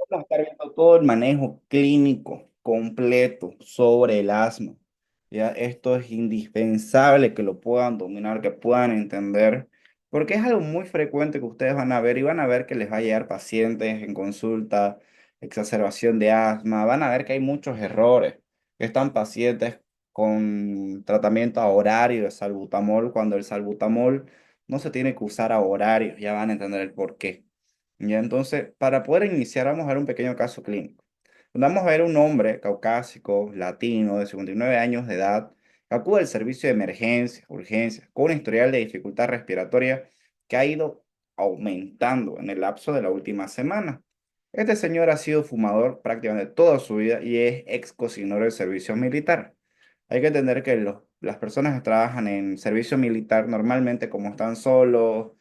Vamos a estar viendo todo el manejo clínico completo sobre el asma. Ya, esto es indispensable que lo puedan dominar, que puedan entender, porque es algo muy frecuente que ustedes van a ver y van a ver que les va a llegar pacientes en consulta, exacerbación de asma, van a ver que hay muchos errores, que están pacientes con tratamiento a horario de salbutamol, cuando el salbutamol no se tiene que usar a horario, ya van a entender el por qué. Ya, entonces, para poder iniciar, vamos a ver un pequeño caso clínico. Vamos a ver un hombre caucásico, latino, de 59 años de edad, que acude al servicio de emergencia, urgencia, con un historial de dificultad respiratoria que ha ido aumentando en el lapso de la última semana. Este señor ha sido fumador prácticamente toda su vida y es ex cocinero del servicio militar. Hay que entender que las personas que trabajan en servicio militar normalmente como están solos,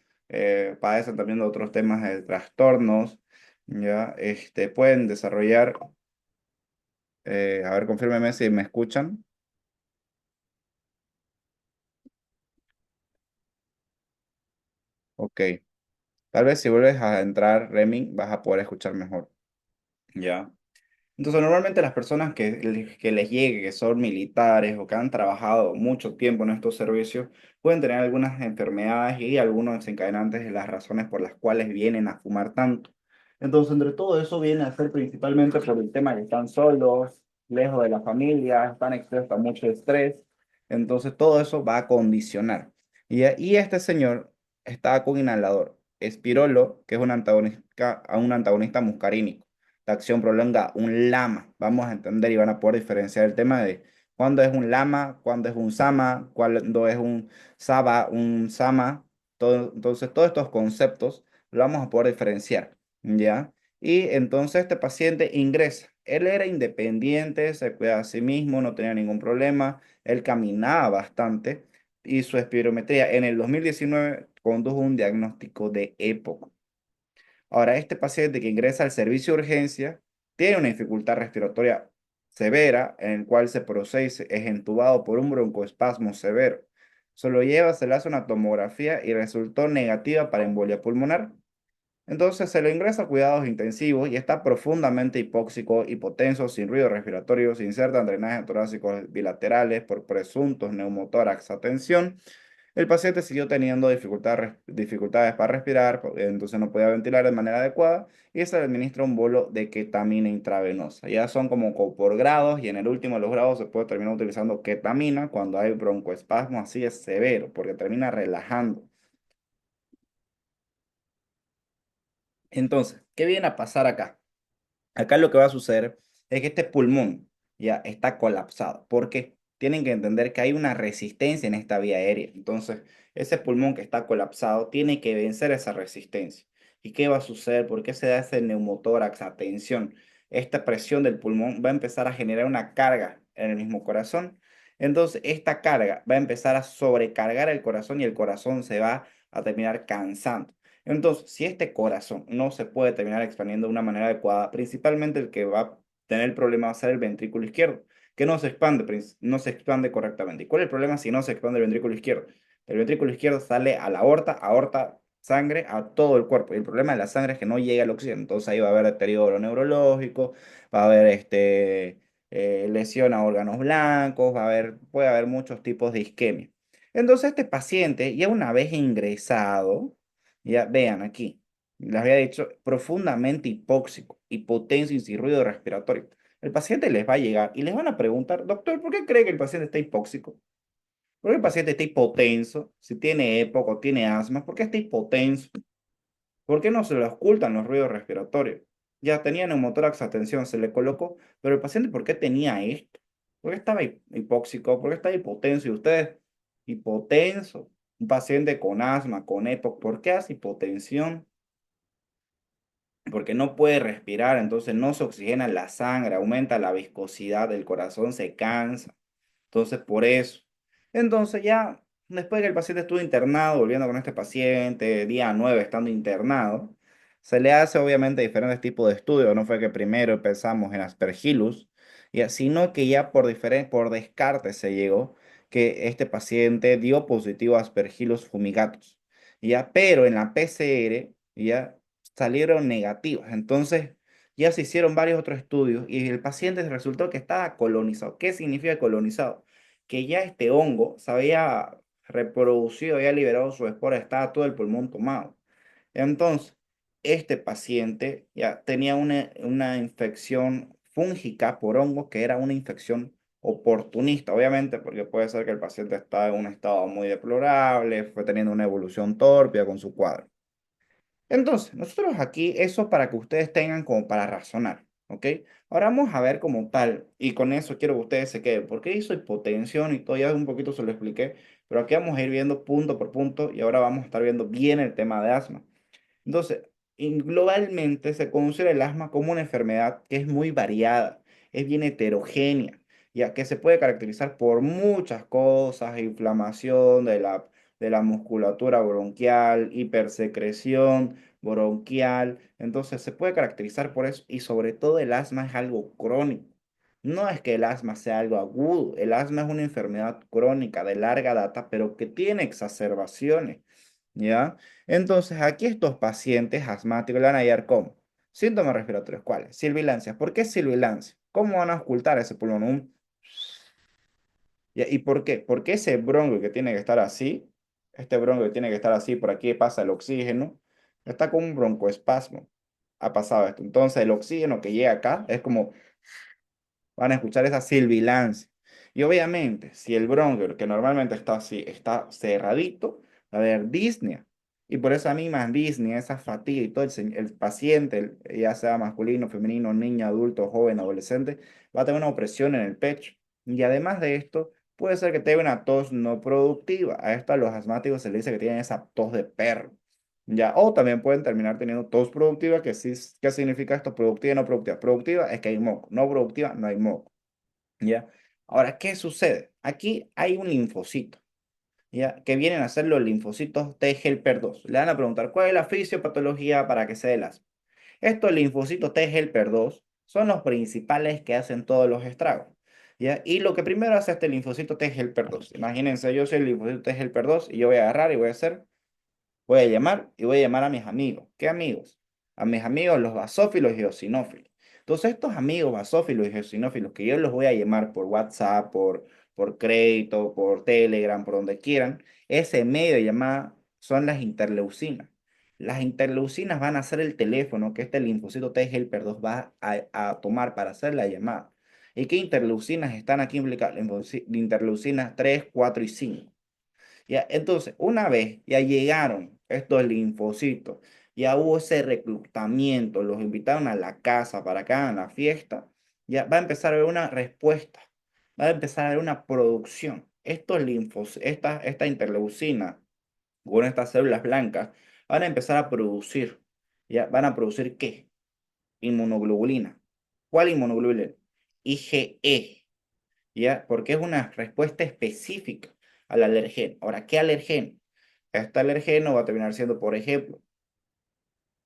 padecen también de otros temas de trastornos, ya, pueden desarrollar, a ver, confírmeme si me escuchan. Ok, tal vez si vuelves a entrar, Remy, vas a poder escuchar mejor, ya. Entonces, normalmente las personas que les llegue, que son militares o que han trabajado mucho tiempo en estos servicios, pueden tener algunas enfermedades y algunos desencadenantes de las razones por las cuales vienen a fumar tanto. Entonces, entre todo eso viene a ser principalmente por el tema de que están solos, lejos de la familia, están expuestos a mucho estrés. Entonces, todo eso va a condicionar. Y este señor está con inhalador, Espirolo, que es un antagonista muscarínico de acción prolonga, un lama. Vamos a entender y van a poder diferenciar el tema de cuándo es un lama, cuándo es un sama, cuándo es un saba, un sama. Entonces, todos estos conceptos los vamos a poder diferenciar, ¿ya? Y entonces este paciente ingresa. Él era independiente, se cuidaba a sí mismo, no tenía ningún problema, él caminaba bastante y su espirometría en el 2019 condujo un diagnóstico de EPOC. Ahora, este paciente que ingresa al servicio de urgencia tiene una dificultad respiratoria severa en el cual se procede y es entubado por un broncoespasmo severo. Se lo lleva, se le hace una tomografía y resultó negativa para embolia pulmonar. Entonces se lo ingresa a cuidados intensivos y está profundamente hipóxico, hipotenso, sin ruido respiratorio, se insertan drenajes torácicos bilaterales por presuntos neumotórax a tensión. El paciente siguió teniendo dificultades para respirar, entonces no podía ventilar de manera adecuada y se le administra un bolo de ketamina intravenosa. Ya son como por grados y en el último de los grados se puede terminar utilizando ketamina cuando hay broncoespasmo así es severo porque termina relajando. Entonces, ¿qué viene a pasar acá? Acá lo que va a suceder es que este pulmón ya está colapsado, porque tienen que entender que hay una resistencia en esta vía aérea. Entonces, ese pulmón que está colapsado tiene que vencer esa resistencia. ¿Y qué va a suceder? ¿Por qué se da ese neumotórax? Atención, esta presión del pulmón va a empezar a generar una carga en el mismo corazón. Entonces, esta carga va a empezar a sobrecargar el corazón y el corazón se va a terminar cansando. Entonces, si este corazón no se puede terminar expandiendo de una manera adecuada, principalmente el que va a tener el problema va a ser el ventrículo izquierdo, que no se expande, no se expande correctamente. ¿Y cuál es el problema si no se expande el ventrículo izquierdo? El ventrículo izquierdo sale a la aorta, aorta, sangre a todo el cuerpo. Y el problema de la sangre es que no llega al oxígeno. Entonces ahí va a haber deterioro neurológico, va a haber lesión a órganos blancos, puede haber muchos tipos de isquemia. Entonces este paciente, ya una vez ingresado, ya vean aquí, les había dicho profundamente hipóxico, hipotenso y sin ruido respiratorio. El paciente les va a llegar y les van a preguntar, doctor, ¿por qué cree que el paciente está hipóxico? ¿Por qué el paciente está hipotenso? Si tiene EPOC o tiene asma, ¿por qué está hipotenso? ¿Por qué no se le ocultan los ruidos respiratorios? Ya tenía neumotórax, atención, se le colocó, pero el paciente, ¿por qué tenía esto? ¿Por qué estaba hipóxico? ¿Por qué estaba hipotenso? Y ustedes, hipotenso, un paciente con asma, con EPOC, ¿por qué hace hipotensión? Porque no puede respirar, entonces no se oxigena la sangre, aumenta la viscosidad del corazón, se cansa. Entonces, por eso. Entonces, ya después que el paciente estuvo internado, volviendo con este paciente, día 9 estando internado, se le hace obviamente diferentes tipos de estudios. No fue que primero empezamos en Aspergillus, ya, sino que ya por descarte se llegó que este paciente dio positivo a Aspergillus fumigatus. Ya, pero en la PCR ya salieron negativas. Entonces, ya se hicieron varios otros estudios y el paciente resultó que estaba colonizado. ¿Qué significa colonizado? Que ya este hongo se había reproducido, había liberado su espora, estaba todo el pulmón tomado. Entonces, este paciente ya tenía una infección fúngica por hongo que era una infección oportunista, obviamente, porque puede ser que el paciente está en un estado muy deplorable, fue teniendo una evolución torpia con su cuadro. Entonces, nosotros aquí, eso para que ustedes tengan como para razonar, ¿ok? Ahora vamos a ver como tal, y con eso quiero que ustedes se queden, porque hizo hipotensión y todo, ya un poquito se lo expliqué, pero aquí vamos a ir viendo punto por punto y ahora vamos a estar viendo bien el tema de asma. Entonces, globalmente se considera el asma como una enfermedad que es muy variada, es bien heterogénea, ya que se puede caracterizar por muchas cosas, inflamación de la musculatura bronquial, hipersecreción bronquial, entonces se puede caracterizar por eso y sobre todo el asma es algo crónico. No es que el asma sea algo agudo, el asma es una enfermedad crónica de larga data, pero que tiene exacerbaciones. ¿Ya? Entonces, aquí estos pacientes asmáticos le van a hallar ¿cómo? Síntomas respiratorios, ¿cuáles? Sibilancias. ¿Por qué sibilancia? ¿Cómo van a ocultar ese pulmón? ¿Y por qué? Porque ese bronquio que tiene que estar así, este bronquio que tiene que estar así, por aquí pasa el oxígeno, está con un broncoespasmo. Ha pasado esto. Entonces, el oxígeno que llega acá es como van a escuchar esa silbilancia. Y obviamente, si el bronquio, que normalmente está así, está cerradito, va a haber disnea. Y por esa misma disnea, esa fatiga y todo el paciente, ya sea masculino, femenino, niño, adulto, joven, adolescente, va a tener una opresión en el pecho. Y además de esto, puede ser que tenga una tos no productiva. A esto a los asmáticos se le dice que tienen esa tos de perro. Ya, o también pueden terminar teniendo tos productiva, que sí, ¿qué significa esto? Productiva y no productiva. Productiva es que hay moco, no productiva no hay moco. ¿Ya? Ahora, ¿qué sucede? Aquí hay un linfocito, ¿ya? Que vienen a ser los linfocitos T helper 2. Le van a preguntar, ¿cuál es la fisiopatología para que se dé el asma? Estos linfocitos T helper 2 son los principales que hacen todos los estragos, ¿ya? Y lo que primero hace este linfocito T helper 2. Imagínense, yo soy el linfocito T helper 2 y yo voy a agarrar y voy a hacer voy a llamar y voy a llamar a mis amigos. ¿Qué amigos? A mis amigos los basófilos y eosinófilos. Entonces, estos amigos basófilos y eosinófilos que yo los voy a llamar por WhatsApp, por crédito, por Telegram, por donde quieran, ese medio de llamada son las interleucinas. Las interleucinas van a ser el teléfono que este linfocito T helper 2 va a tomar para hacer la llamada. ¿Y qué interleucinas están aquí implicadas? Interleucinas 3, 4 y 5. Ya, entonces, una vez ya llegaron estos linfocitos, ya hubo ese reclutamiento, los invitaron a la casa para que hagan la fiesta, ya va a empezar a haber una respuesta, va a empezar a haber una producción. Estos linfos, esta interleucina con estas células blancas van a empezar a producir, ya van a producir ¿qué? Inmunoglobulina. ¿Cuál inmunoglobulina? IgE. ¿Ya? Porque es una respuesta específica al alergeno. Ahora, ¿qué alergeno? Este alergeno va a terminar siendo, por ejemplo,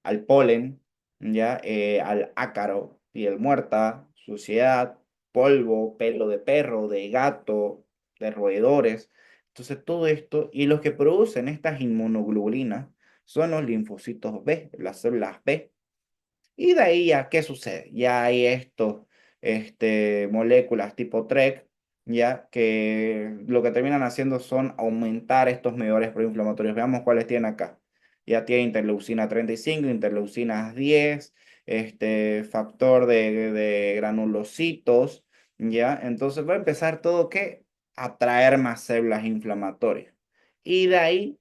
al polen, ¿ya? Al ácaro, piel muerta, suciedad, polvo, pelo de perro, de gato, de roedores. Entonces, todo esto, y los que producen estas inmunoglobulinas son los linfocitos B, las células B. Y de ahí ya, ¿qué sucede? Ya hay estos, moléculas tipo TREC, ya que lo que terminan haciendo son aumentar estos medidores proinflamatorios. Veamos cuáles tienen acá. Ya tiene interleucina 35, interleucina 10, factor de granulocitos, ya. Entonces va a empezar todo que a traer más células inflamatorias. Y de ahí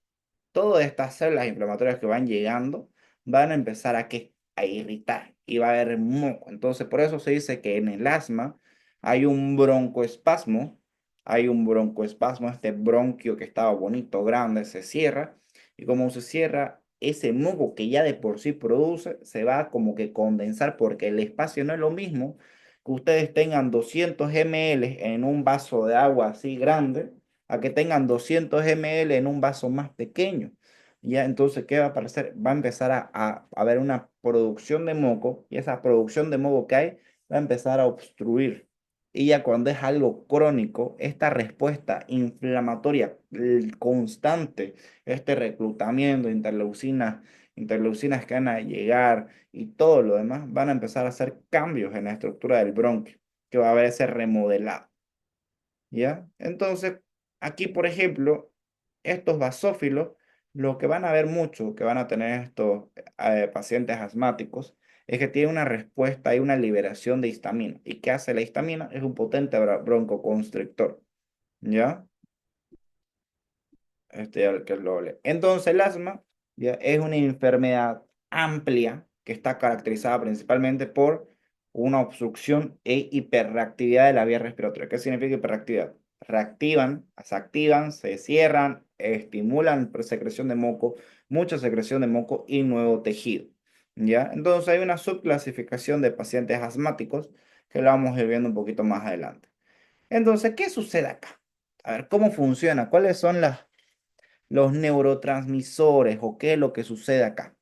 todas estas células inflamatorias que van llegando van a empezar a, ¿qué? A irritar y va a haber moco. Entonces, por eso se dice que en el asma hay un broncoespasmo, este bronquio que estaba bonito, grande, se cierra y como se cierra, ese moco que ya de por sí produce se va como que condensar porque el espacio no es lo mismo que ustedes tengan 200 ml en un vaso de agua así grande a que tengan 200 ml en un vaso más pequeño. Ya, entonces, ¿qué va a aparecer? Va a empezar a haber una producción de moco y esa producción de moco que hay va a empezar a obstruir. Y ya cuando es algo crónico, esta respuesta inflamatoria constante, este reclutamiento de interleucinas interleucinas que van a llegar y todo lo demás, van a empezar a hacer cambios en la estructura del bronquio, que va a verse remodelado. ¿Ya? Entonces, aquí, por ejemplo, estos basófilos, lo que van a ver mucho, que van a tener estos pacientes asmáticos, es que tiene una respuesta y una liberación de histamina. ¿Y qué hace la histamina? Es un potente broncoconstrictor, ¿ya? Que lo ole. Entonces, el asma ya es una enfermedad amplia que está caracterizada principalmente por una obstrucción e hiperreactividad de la vía respiratoria. ¿Qué significa hiperreactividad? Reactivan, se activan, se cierran, estimulan secreción de moco, mucha secreción de moco y nuevo tejido. ¿Ya? Entonces hay una subclasificación de pacientes asmáticos que la vamos a ir viendo un poquito más adelante. Entonces, ¿qué sucede acá? A ver, ¿cómo funciona? ¿Cuáles son los neurotransmisores o qué es lo que sucede acá?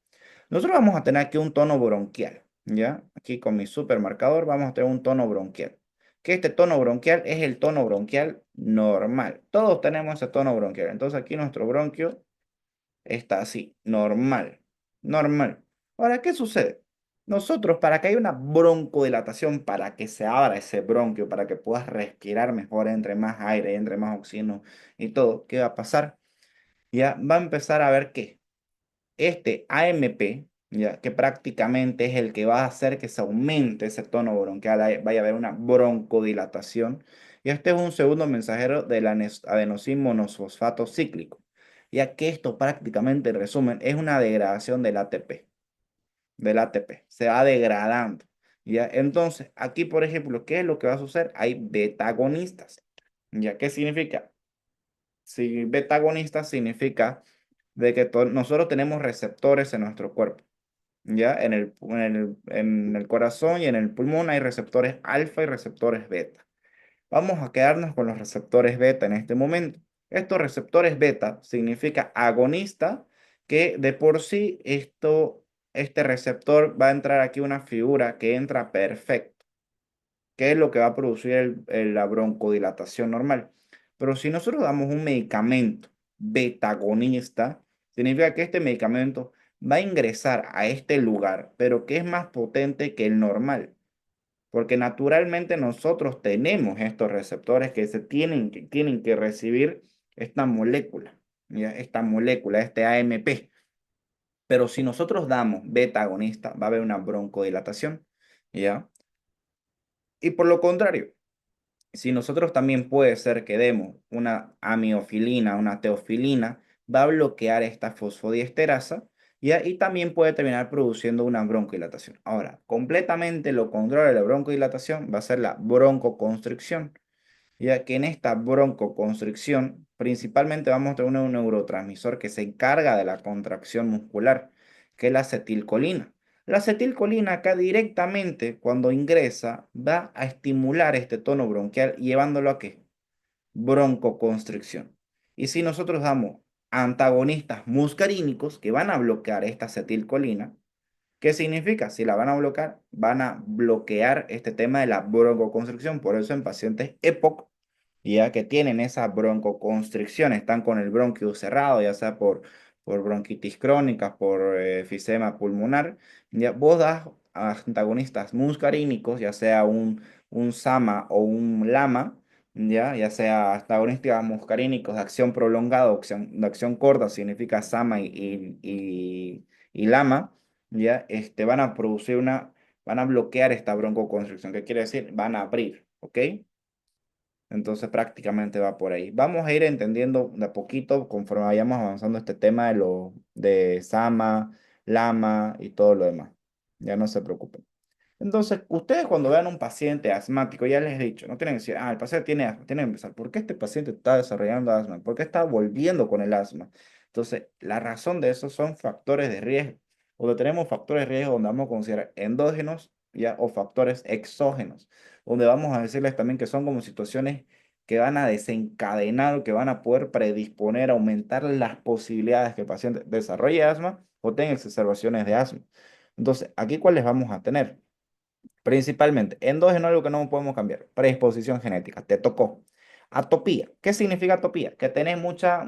Nosotros vamos a tener aquí un tono bronquial, ¿ya? Aquí con mi supermarcador vamos a tener un tono bronquial. Que este tono bronquial es el tono bronquial normal. Todos tenemos ese tono bronquial. Entonces aquí nuestro bronquio está así, normal, normal. Ahora, ¿qué sucede? Nosotros, para que haya una broncodilatación, para que se abra ese bronquio, para que puedas respirar mejor, entre más aire, entre más oxígeno y todo, ¿qué va a pasar? Ya va a empezar a ver que este AMP, ya que prácticamente es el que va a hacer que se aumente ese tono bronquial, vaya a haber una broncodilatación. Y este es un segundo mensajero del adenosín monosfosfato cíclico, ya que esto prácticamente, en resumen, es una degradación del ATP, se va degradando. ¿Ya? Entonces, aquí, por ejemplo, ¿qué es lo que va a suceder? Hay betagonistas. ¿Ya? ¿Qué significa? Si betagonista significa de que nosotros tenemos receptores en nuestro cuerpo, ¿ya? En el corazón y en el pulmón hay receptores alfa y receptores beta. Vamos a quedarnos con los receptores beta en este momento. Estos receptores beta significa agonista, que de por sí este receptor va a entrar aquí una figura que entra perfecto, que es lo que va a producir la broncodilatación normal. Pero si nosotros damos un medicamento betagonista, significa que este medicamento va a ingresar a este lugar, pero que es más potente que el normal. Porque naturalmente nosotros tenemos estos receptores que tienen que recibir esta molécula, ¿ya? Esta molécula, este AMP. Pero si nosotros damos beta agonista, va a haber una broncodilatación, ¿ya? Y por lo contrario, si nosotros también puede ser que demos una amiofilina, una teofilina, va a bloquear esta fosfodiesterasa y también puede terminar produciendo una broncodilatación. Ahora, completamente lo contrario de la broncodilatación va a ser la broncoconstricción, ya que en esta broncoconstricción principalmente vamos a tener un neurotransmisor que se encarga de la contracción muscular, que es la acetilcolina. La acetilcolina acá directamente cuando ingresa va a estimular este tono bronquial llevándolo a ¿qué? Broncoconstricción. Y si nosotros damos antagonistas muscarínicos que van a bloquear esta acetilcolina, ¿qué significa? Si la van a bloquear, van a bloquear este tema de la broncoconstricción. Por eso en pacientes EPOC, ya que tienen esa broncoconstricción, están con el bronquio cerrado, ya sea por bronquitis crónica, por efisema pulmonar, ya vos das antagonistas muscarínicos, ya sea un SAMA o un LAMA, ya sea antagonistas muscarínicos de acción prolongada o de acción corta, significa SAMA y LAMA, ya van a bloquear esta broncoconstricción. ¿Qué quiere decir? Van a abrir, ¿ok? Entonces prácticamente va por ahí. Vamos a ir entendiendo de a poquito conforme vayamos avanzando este tema de Sama, Lama y todo lo demás. Ya no se preocupen. Entonces, ustedes cuando vean un paciente asmático, ya les he dicho, no tienen que decir, el paciente tiene asma, tienen que empezar, ¿por qué este paciente está desarrollando asma? ¿Por qué está volviendo con el asma? Entonces, la razón de eso son factores de riesgo. Donde tenemos factores de riesgo donde vamos a considerar endógenos ya, o factores exógenos, donde vamos a decirles también que son como situaciones que van a desencadenar o que van a poder predisponer, aumentar las posibilidades que el paciente desarrolle asma o tenga exacerbaciones de asma. Entonces, aquí cuáles vamos a tener. Principalmente, endógeno es algo que no podemos cambiar. Predisposición genética, te tocó. Atopía. ¿Qué significa atopía? Que tenés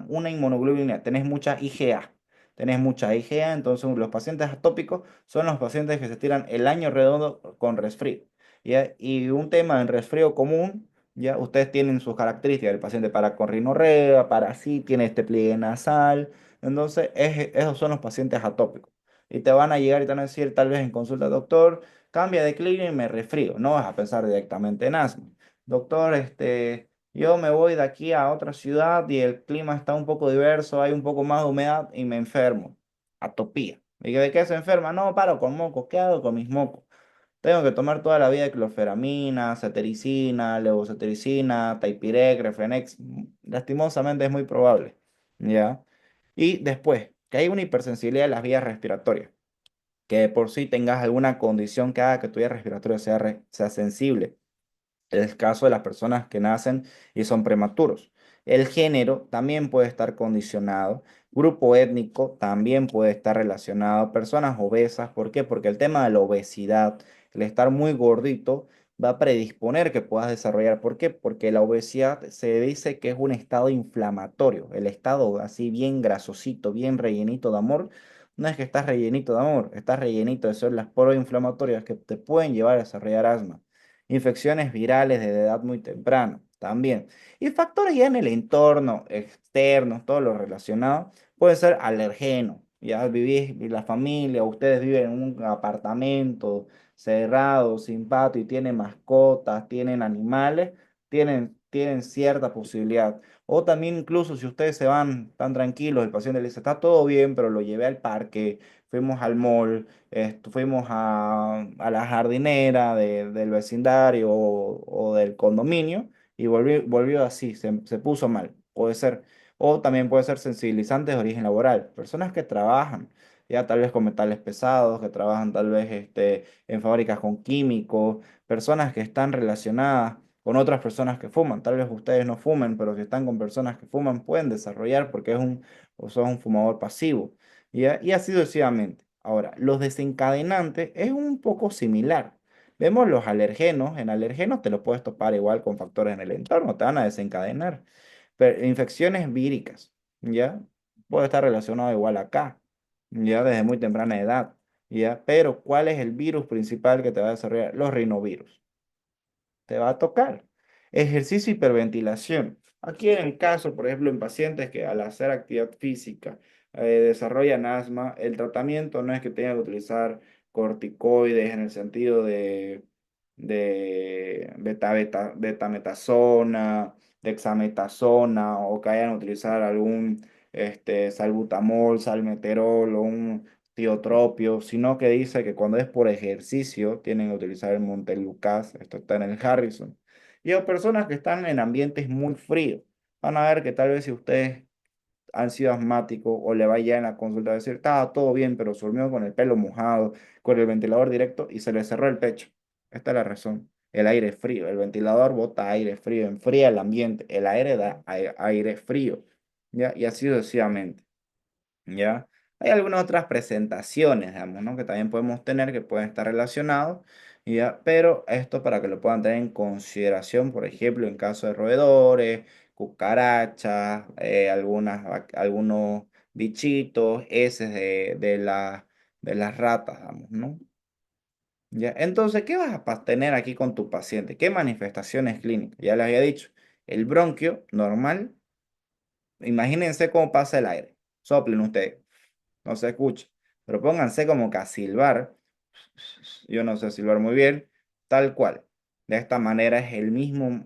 una inmunoglobulina, tenés mucha IgA. tenés mucha IgE, entonces los pacientes atópicos son los pacientes que se tiran el año redondo con resfrío. ¿Ya? Y un tema en resfrío común, ya ustedes tienen sus características, el paciente para con rinorrea, para sí, tiene este pliegue nasal, entonces esos son los pacientes atópicos. Y te van a llegar y te van a decir tal vez en consulta, doctor, cambia de clima y me resfrío, no vas a pensar directamente en asma. Doctor, yo me voy de aquí a otra ciudad y el clima está un poco diverso, hay un poco más de humedad y me enfermo. Atopía. ¿Y de qué se enferma? No, paro con mocos. ¿Qué hago con mis mocos? Tengo que tomar toda la vida clorferamina, cetericina, levocetericina, Taipirec, Reflenex. Lastimosamente es muy probable. ¿Ya? Y después, que hay una hipersensibilidad de las vías respiratorias. Que de por sí tengas alguna condición que haga que tu vía respiratoria sea sensible. El caso de las personas que nacen y son prematuros. El género también puede estar condicionado. Grupo étnico también puede estar relacionado. Personas obesas, ¿por qué? Porque el tema de la obesidad, el estar muy gordito, va a predisponer que puedas desarrollar. ¿Por qué? Porque la obesidad se dice que es un estado inflamatorio. El estado así bien grasosito, bien rellenito de amor. No es que estás rellenito de amor, estás rellenito de células proinflamatorias que te pueden llevar a desarrollar asma. Infecciones virales de edad muy temprana también. Y factores ya en el entorno, externos, todo lo relacionado, puede ser alergeno. Ya vivís, y la familia, ustedes viven en un apartamento cerrado, sin patio y tienen mascotas, tienen animales, tienen cierta posibilidad. O también incluso si ustedes se van tan tranquilos, el paciente le dice, está todo bien, pero lo llevé al parque, fuimos al mall, fuimos a la jardinera del vecindario o del condominio y volvió así, se puso mal. Puede ser. O también puede ser sensibilizantes de origen laboral. Personas que trabajan ya tal vez con metales pesados, que trabajan tal vez en fábricas con químicos, personas que están relacionadas con otras personas que fuman. Tal vez ustedes no fumen, pero si están con personas que fuman pueden desarrollar porque o son un fumador pasivo. Y así sucesivamente. Ahora, los desencadenantes es un poco similar. Vemos los alergenos, en alergenos te los puedes topar igual con factores en el entorno, te van a desencadenar. Pero infecciones víricas, ¿ya? Puede estar relacionado igual acá, ya desde muy temprana edad, ¿ya? Pero ¿cuál es el virus principal que te va a desarrollar? Los rinovirus te va a tocar. Ejercicio y hiperventilación. Aquí en el caso, por ejemplo, en pacientes que al hacer actividad física desarrollan asma, el tratamiento no es que tengan que utilizar corticoides en el sentido de betametasona, dexametasona o que hayan utilizar algún salbutamol, salmeterol o un tiotropio, sino que dice que cuando es por ejercicio tienen que utilizar el Montelukast, esto está en el Harrison. Y hay personas que están en ambientes muy fríos. Van a ver que tal vez si ustedes han sido asmáticos o le vaya en la consulta a decir, estaba todo bien, pero se durmió con el pelo mojado, con el ventilador directo y se le cerró el pecho. Esta es la razón. El aire es frío, el ventilador bota aire frío, enfría el ambiente, el aire da aire frío, ¿ya? Y así sucesivamente. ¿Ya? Hay algunas otras presentaciones, digamos, ¿no? Que también podemos tener que pueden estar relacionados, ¿ya? Pero esto para que lo puedan tener en consideración, por ejemplo, en caso de roedores, cucarachas, algunos bichitos, heces de las ratas, digamos, ¿no? ¿Ya? Entonces, ¿qué vas a tener aquí con tu paciente? ¿Qué manifestaciones clínicas? Ya les había dicho, el bronquio normal, imagínense cómo pasa el aire. Soplen ustedes no se escucha. Pero pónganse como que a silbar. Yo no sé silbar muy bien, tal cual. De esta manera es el mismo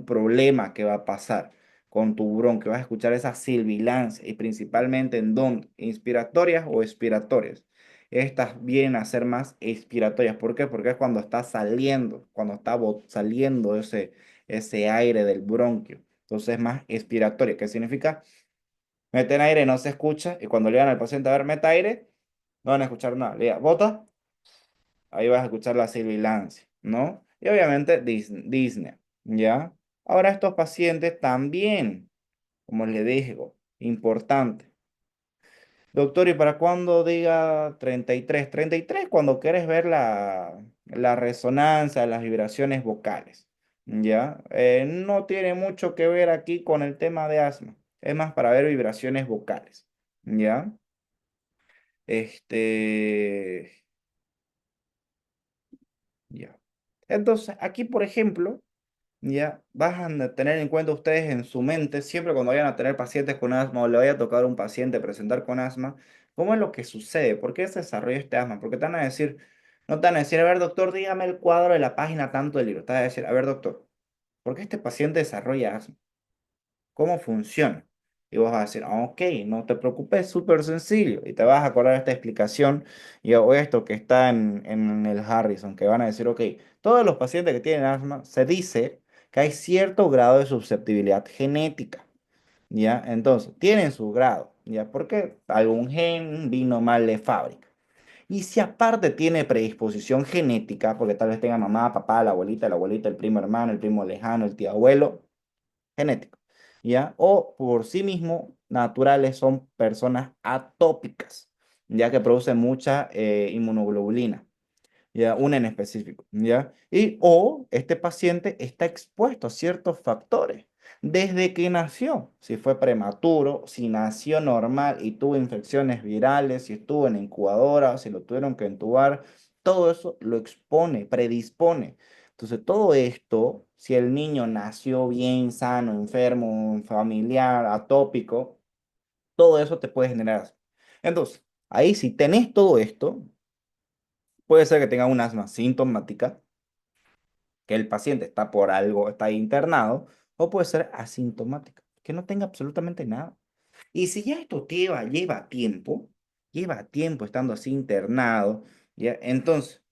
problema que va a pasar con tu bronquio. Vas a escuchar esa silbilancia y principalmente en dónde, inspiratorias o expiratorias. Estas vienen a ser más expiratorias. ¿Por qué? Porque es cuando está saliendo, cuando está saliendo ese aire del bronquio. Entonces es más expiratoria. ¿Qué significa? Meten aire, no se escucha. Y cuando le digan al paciente, a ver, meta aire, no van a escuchar nada. Le digan, bota, ahí vas a escuchar la sibilancia, ¿no? Y obviamente Disney, ¿ya? Ahora estos pacientes también, como les digo, importante. Doctor, ¿y para cuándo diga 33? 33 cuando quieres ver la resonancia, las vibraciones vocales, ¿ya? No tiene mucho que ver aquí con el tema de asma. Es más para ver vibraciones vocales, ¿ya? Este, ya. Entonces, aquí, por ejemplo, ya van a tener en cuenta ustedes en su mente, siempre cuando vayan a tener pacientes con asma o le vaya a tocar a un paciente presentar con asma, cómo es lo que sucede, por qué se desarrolla este asma, porque te van a decir, no te van a decir, a ver, doctor, dígame el cuadro de la página tanto del libro, te van a decir, a ver, doctor, ¿por qué este paciente desarrolla asma? ¿Cómo funciona? Y vos vas a decir, "Ah, ok, no te preocupes, es súper sencillo". Y te vas a acordar de esta explicación o esto que está en el Harrison, que van a decir, ok, todos los pacientes que tienen asma se dice que hay cierto grado de susceptibilidad genética, ¿ya? Entonces, tienen su grado, ¿ya? Porque algún gen vino mal de fábrica. Y si aparte tiene predisposición genética, porque tal vez tenga mamá, papá, la abuelita, el primo hermano, el primo lejano, el tío abuelo, genético, ¿ya? O por sí mismo, naturales, son personas atópicas, ya que producen mucha inmunoglobulina, ¿ya? Una en específico, ¿ya? Y o este paciente está expuesto a ciertos factores desde que nació, si fue prematuro, si nació normal y tuvo infecciones virales, si estuvo en incubadora, si lo tuvieron que entubar, todo eso lo expone, predispone. Entonces, todo esto, si el niño nació bien, sano, enfermo, familiar, atópico, todo eso te puede generar asma. Entonces, ahí si tenés todo esto, puede ser que tenga un asma sintomática, que el paciente está por algo, está internado, o puede ser asintomática, que no tenga absolutamente nada. Y si ya esto lleva tiempo estando así internado, ¿ya? Entonces,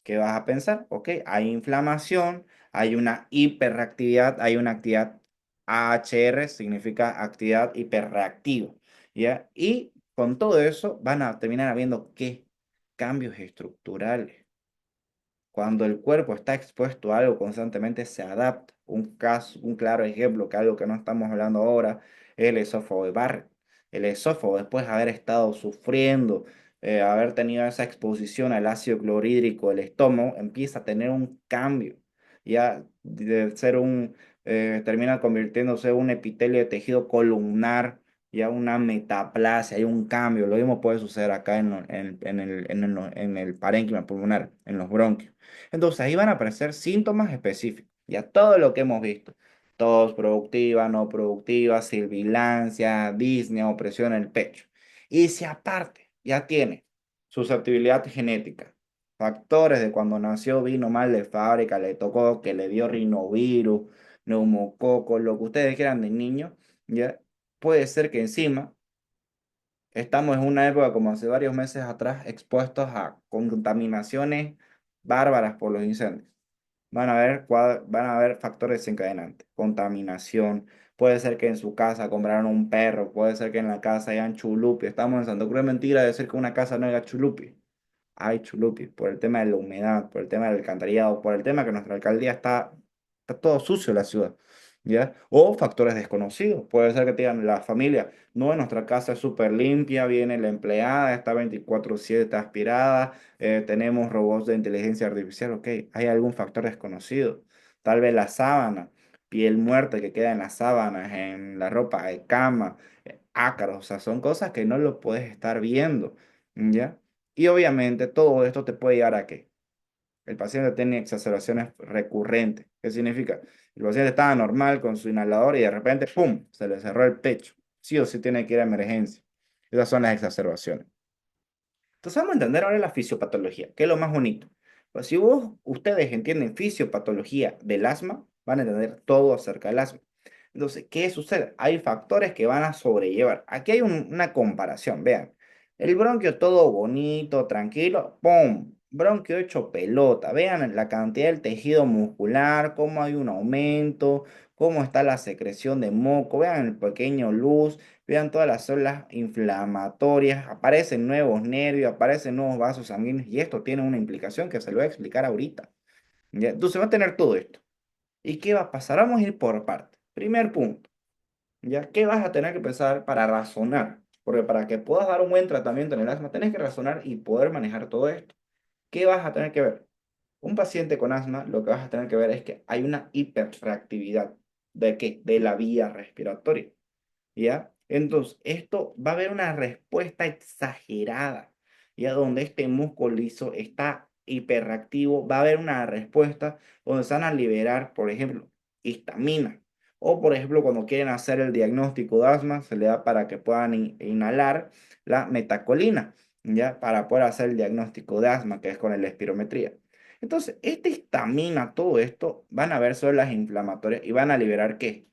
¿qué vas a pensar? Ok, hay inflamación, hay una hiperreactividad, hay una actividad AHR, significa actividad hiperreactiva, ¿ya? Y con todo eso van a terminar habiendo, ¿qué? Cambios estructurales. Cuando el cuerpo está expuesto a algo constantemente se adapta. Un caso, un claro ejemplo, que algo que no estamos hablando ahora, es el esófago de Barrett. El esófago, después de haber estado sufriendo, haber tenido esa exposición al ácido clorhídrico del estómago, empieza a tener un cambio. Ya de ser termina convirtiéndose en un epitelio de tejido columnar, ya una metaplasia, hay un cambio. Lo mismo puede suceder acá en el parénquima pulmonar, en los bronquios. Entonces ahí van a aparecer síntomas específicos. Ya todo lo que hemos visto. Tos productiva, no productiva, sibilancia, disnea, opresión en el pecho. Y si aparte ya tiene susceptibilidad genética, factores de cuando nació vino mal de fábrica, le tocó que le dio rinovirus, neumococo, lo que ustedes quieran de niño, ya puede ser que encima estamos en una época como hace varios meses atrás expuestos a contaminaciones bárbaras por los incendios. Van a haber factores desencadenantes, contaminación, puede ser que en su casa compraron un perro, puede ser que en la casa hayan chulupi. Estamos en Santa Cruz de Mentira de decir que una casa no haya chulupi. Hay chulupi, por el tema de la humedad, por el tema del alcantarillado, por el tema que nuestra alcaldía está todo sucio la ciudad, ¿ya? O factores desconocidos. Puede ser que te digan la familia, no, nuestra casa es súper limpia, viene la empleada, está 24/7 aspirada, tenemos robots de inteligencia artificial, ok, hay algún factor desconocido. Tal vez la sábana, piel muerta que queda en las sábanas, en la ropa de cama, ácaros, o sea, son cosas que no lo puedes estar viendo, ¿ya? Y obviamente todo esto te puede llevar a que el paciente tiene exacerbaciones recurrentes. ¿Qué significa? El paciente estaba normal con su inhalador y de repente, ¡pum!, se le cerró el pecho. Sí o sí tiene que ir a emergencia. Esas son las exacerbaciones. Entonces vamos a entender ahora la fisiopatología, que es lo más bonito. Pues si ustedes entienden fisiopatología del asma, van a entender todo acerca del asma. Entonces, ¿qué sucede? Hay factores que van a sobrellevar. Aquí hay una comparación, vean. El bronquio todo bonito, tranquilo, ¡pum! Bronquio hecho pelota. Vean la cantidad del tejido muscular, cómo hay un aumento, cómo está la secreción de moco. Vean el pequeño luz, vean todas las células inflamatorias, aparecen nuevos nervios, aparecen nuevos vasos sanguíneos y esto tiene una implicación que se lo voy a explicar ahorita. ¿Ya? Entonces va a tener todo esto. ¿Y qué va a pasar? Vamos a ir por partes. Primer punto, ¿ya? ¿Qué vas a tener que pensar para razonar? Porque para que puedas dar un buen tratamiento en el asma, tienes que razonar y poder manejar todo esto. ¿Qué vas a tener que ver? Un paciente con asma, lo que vas a tener que ver es que hay una hiperreactividad. ¿De qué? De la vía respiratoria. ¿Ya? Entonces, esto va a haber una respuesta exagerada. ya donde este músculo liso está hiperactivo, va a haber una respuesta donde se van a liberar, por ejemplo, histamina. O, por ejemplo, cuando quieren hacer el diagnóstico de asma, se le da para que puedan inhalar la metacolina, ¿ya? Para poder hacer el diagnóstico de asma, que es con la espirometría. Entonces, esta histamina, todo esto, van a ver células inflamatorias y van a liberar ¿qué?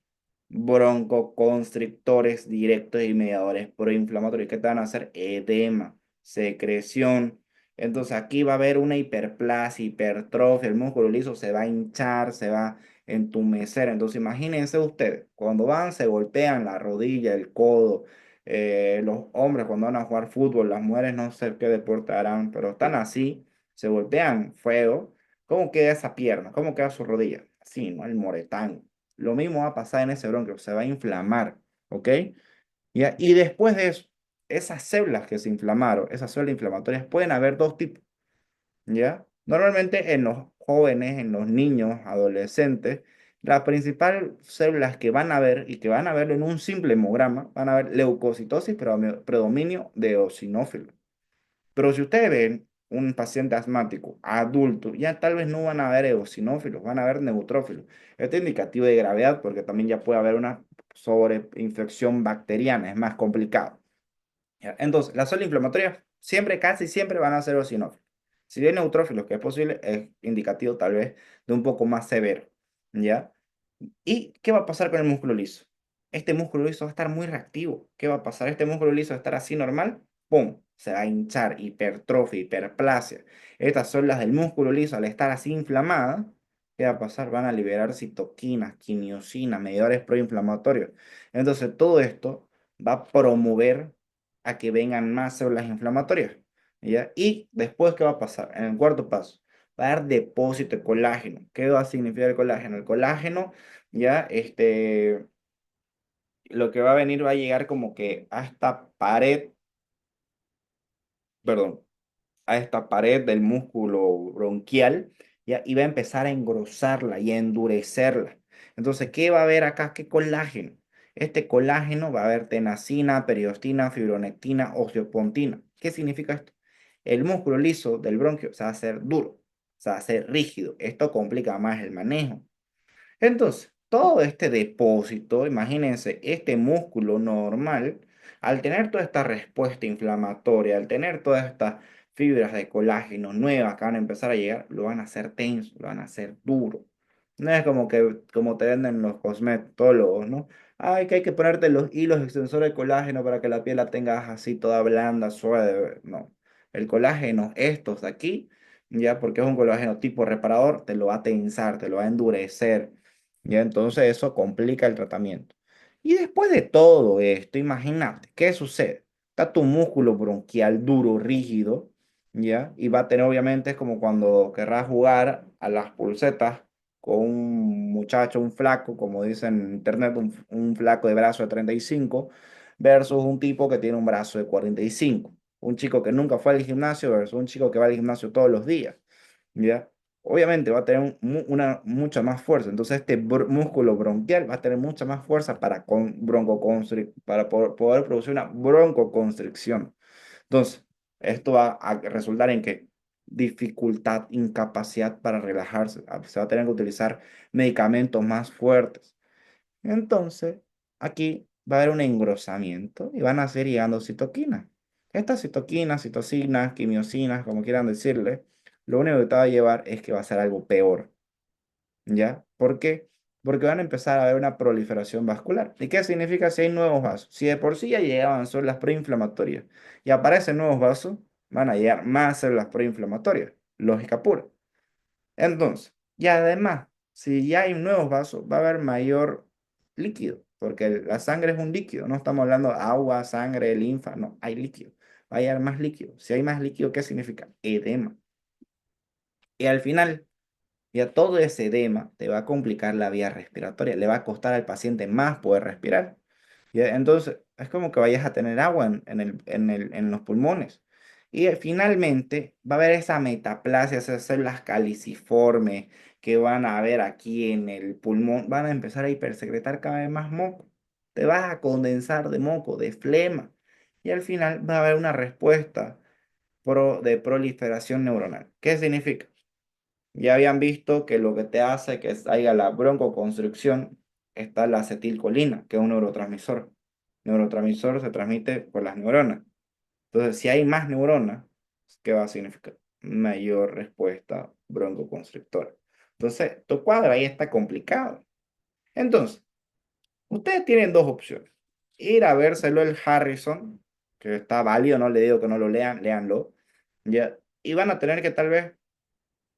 Broncoconstrictores directos y mediadores proinflamatorios. ¿Qué te van a hacer? Edema, secreción. Entonces aquí va a haber una hiperplasia, hipertrofia, el músculo liso se va a hinchar, se va a entumecer. Entonces imagínense ustedes, cuando van, se golpean la rodilla, el codo, los hombres cuando van a jugar fútbol, las mujeres no sé qué deporte harán, pero están así, se golpean feo. ¿Cómo queda esa pierna? ¿Cómo queda su rodilla? Así, ¿no? El moretán. Lo mismo va a pasar en ese bronquio, se va a inflamar, ¿ok? ¿Ya? Y después de eso, esas células que se inflamaron, esas células inflamatorias, pueden haber dos tipos, ¿ya? Normalmente en los jóvenes, en los niños, adolescentes, las principales células que van a ver y que van a ver en un simple hemograma, van a ver leucocitosis, predominio de eosinófilos. Pero si ustedes ven un paciente asmático adulto, ya tal vez no van a ver eosinófilos, van a ver neutrófilos. Esto es indicativo de gravedad porque también ya puede haber una sobreinfección bacteriana, es más complicado. ¿Ya? Entonces, las células inflamatorias siempre, casi siempre van a ser eosinófilos. Si bien neutrófilos, que es posible, es indicativo tal vez de un poco más severo. ¿Ya? ¿Y qué va a pasar con el músculo liso? Este músculo liso va a estar muy reactivo. ¿Qué va a pasar? Este músculo liso va a estar así normal. ¡Pum! Se va a hinchar, hipertrofia, hiperplasia. Estas células del músculo liso, al estar así inflamadas, ¿qué va a pasar? Van a liberar citoquinas, quimiosinas, mediadores proinflamatorios. Entonces, todo esto va a promover a que vengan más células inflamatorias. ¿Ya? Y después, ¿qué va a pasar? En el cuarto paso, va a haber depósito de colágeno. ¿Qué va a significar el colágeno? El colágeno ya, lo que va a venir va a llegar como que a esta pared, perdón, a esta pared del músculo bronquial, ya, y va a empezar a engrosarla y a endurecerla. Entonces, ¿qué va a haber acá? ¿Qué colágeno? Este colágeno va a haber tenasina, periostina, fibronectina, osteopontina. ¿Qué significa esto? El músculo liso del bronquio se va a hacer duro, se va a hacer rígido. Esto complica más el manejo. Entonces, todo este depósito, imagínense, este músculo normal, al tener toda esta respuesta inflamatoria, al tener todas estas fibras de colágeno nuevas que van a empezar a llegar, lo van a hacer tenso, lo van a hacer duro. No es como que como te venden los cosmetólogos, ¿no? Ay, que hay que ponerte los hilos extensores de colágeno para que la piel la tengas así toda blanda, suave. No, el colágeno, estos de aquí, ya porque es un colágeno tipo reparador, te lo va a tensar, te lo va a endurecer. Ya entonces eso complica el tratamiento. Y después de todo esto, imagínate, ¿qué sucede? Está tu músculo bronquial duro, rígido, ¿ya? Y va a tener, obviamente, es como cuando querrás jugar a las pulsetas con un muchacho, un flaco, como dicen en internet, un flaco de brazo de 35 versus un tipo que tiene un brazo de 45. Un chico que nunca fue al gimnasio versus un chico que va al gimnasio todos los días, ¿ya? Obviamente va a tener una mucha más fuerza. Entonces este músculo bronquial va a tener mucha más fuerza para, para poder producir una broncoconstricción. Entonces, esto va a resultar en que dificultad, incapacidad para relajarse. Se va a tener que utilizar medicamentos más fuertes. Entonces, aquí va a haber un engrosamiento y van a seguir llegando citoquinas. Estas citoquinas, citocinas, quimiosinas, como quieran decirle, lo único que te va a llevar es que va a ser algo peor, ¿ya? ¿Por qué? Porque van a empezar a haber una proliferación vascular. ¿Y qué significa si hay nuevos vasos? Si de por sí ya llegaban células preinflamatorias y aparecen nuevos vasos, van a llegar más células preinflamatorias. Lógica pura. Entonces, y además, si ya hay nuevos vasos, va a haber mayor líquido, porque la sangre es un líquido, no estamos hablando de agua, sangre, linfa, no, hay líquido, va a haber más líquido. Si hay más líquido, ¿qué significa? Edema. Y al final, ya todo ese edema te va a complicar la vía respiratoria, le va a costar al paciente más poder respirar. Entonces, es como que vayas a tener agua en los pulmones. Y finalmente va a haber esa metaplasia, esas células caliciformes que van a haber aquí en el pulmón, van a empezar a hipersecretar cada vez más moco. Te vas a condensar de moco, de flema. Y al final va a haber una respuesta de proliferación neuronal. ¿Qué significa? Ya habían visto que lo que te hace que haya la broncoconstricción está la acetilcolina, que es un neurotransmisor. Neurotransmisor se transmite por las neuronas. Entonces, si hay más neuronas, ¿qué va a significar? Mayor respuesta broncoconstrictora. Entonces, tu cuadro ahí está complicado. Entonces, ustedes tienen dos opciones. Ir a vérselo el Harrison, que está válido, no le digo que no lo lean, léanlo. Ya, y van a tener que tal vez,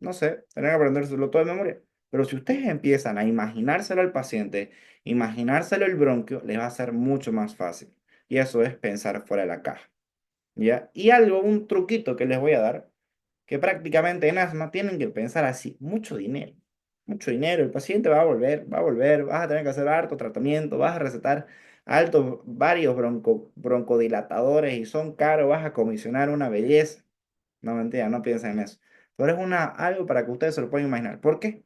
no sé, tener que aprendérselo todo de memoria. Pero si ustedes empiezan a imaginárselo al paciente, imaginárselo el bronquio, les va a ser mucho más fácil. Y eso es pensar fuera de la caja. ¿Ya? Y algo, un truquito que les voy a dar, que prácticamente en asma tienen que pensar así, mucho dinero, el paciente va a volver, vas a tener que hacer harto tratamiento, vas a recetar altos, varios broncodilatadores y son caros, vas a comisionar una belleza. No, mentira, no piensen en eso. Pero es algo para que ustedes se lo puedan imaginar. ¿Por qué?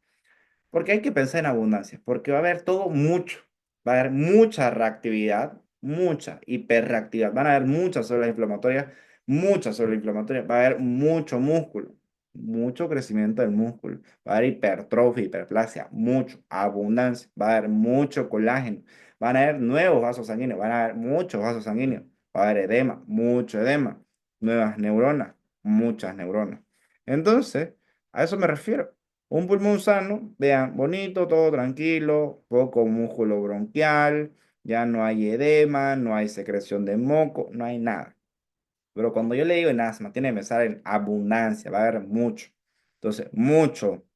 Porque hay que pensar en abundancia, porque va a haber todo mucho. Va a haber mucha reactividad, mucha hiperreactividad. Van a haber muchas células inflamatorias. Va a haber mucho músculo, mucho crecimiento del músculo. Va a haber hipertrofia, hiperplasia, mucho, abundancia. Va a haber mucho colágeno. Van a haber nuevos vasos sanguíneos, van a haber muchos vasos sanguíneos. Va a haber edema, mucho edema. Nuevas neuronas, muchas neuronas. Entonces, a eso me refiero. Un pulmón sano, vean, bonito, todo tranquilo, poco músculo bronquial, ya no hay edema, no hay secreción de moco, no hay nada. Pero cuando yo le digo en asma, tiene que pensar en abundancia, va a haber mucho. Entonces, mucho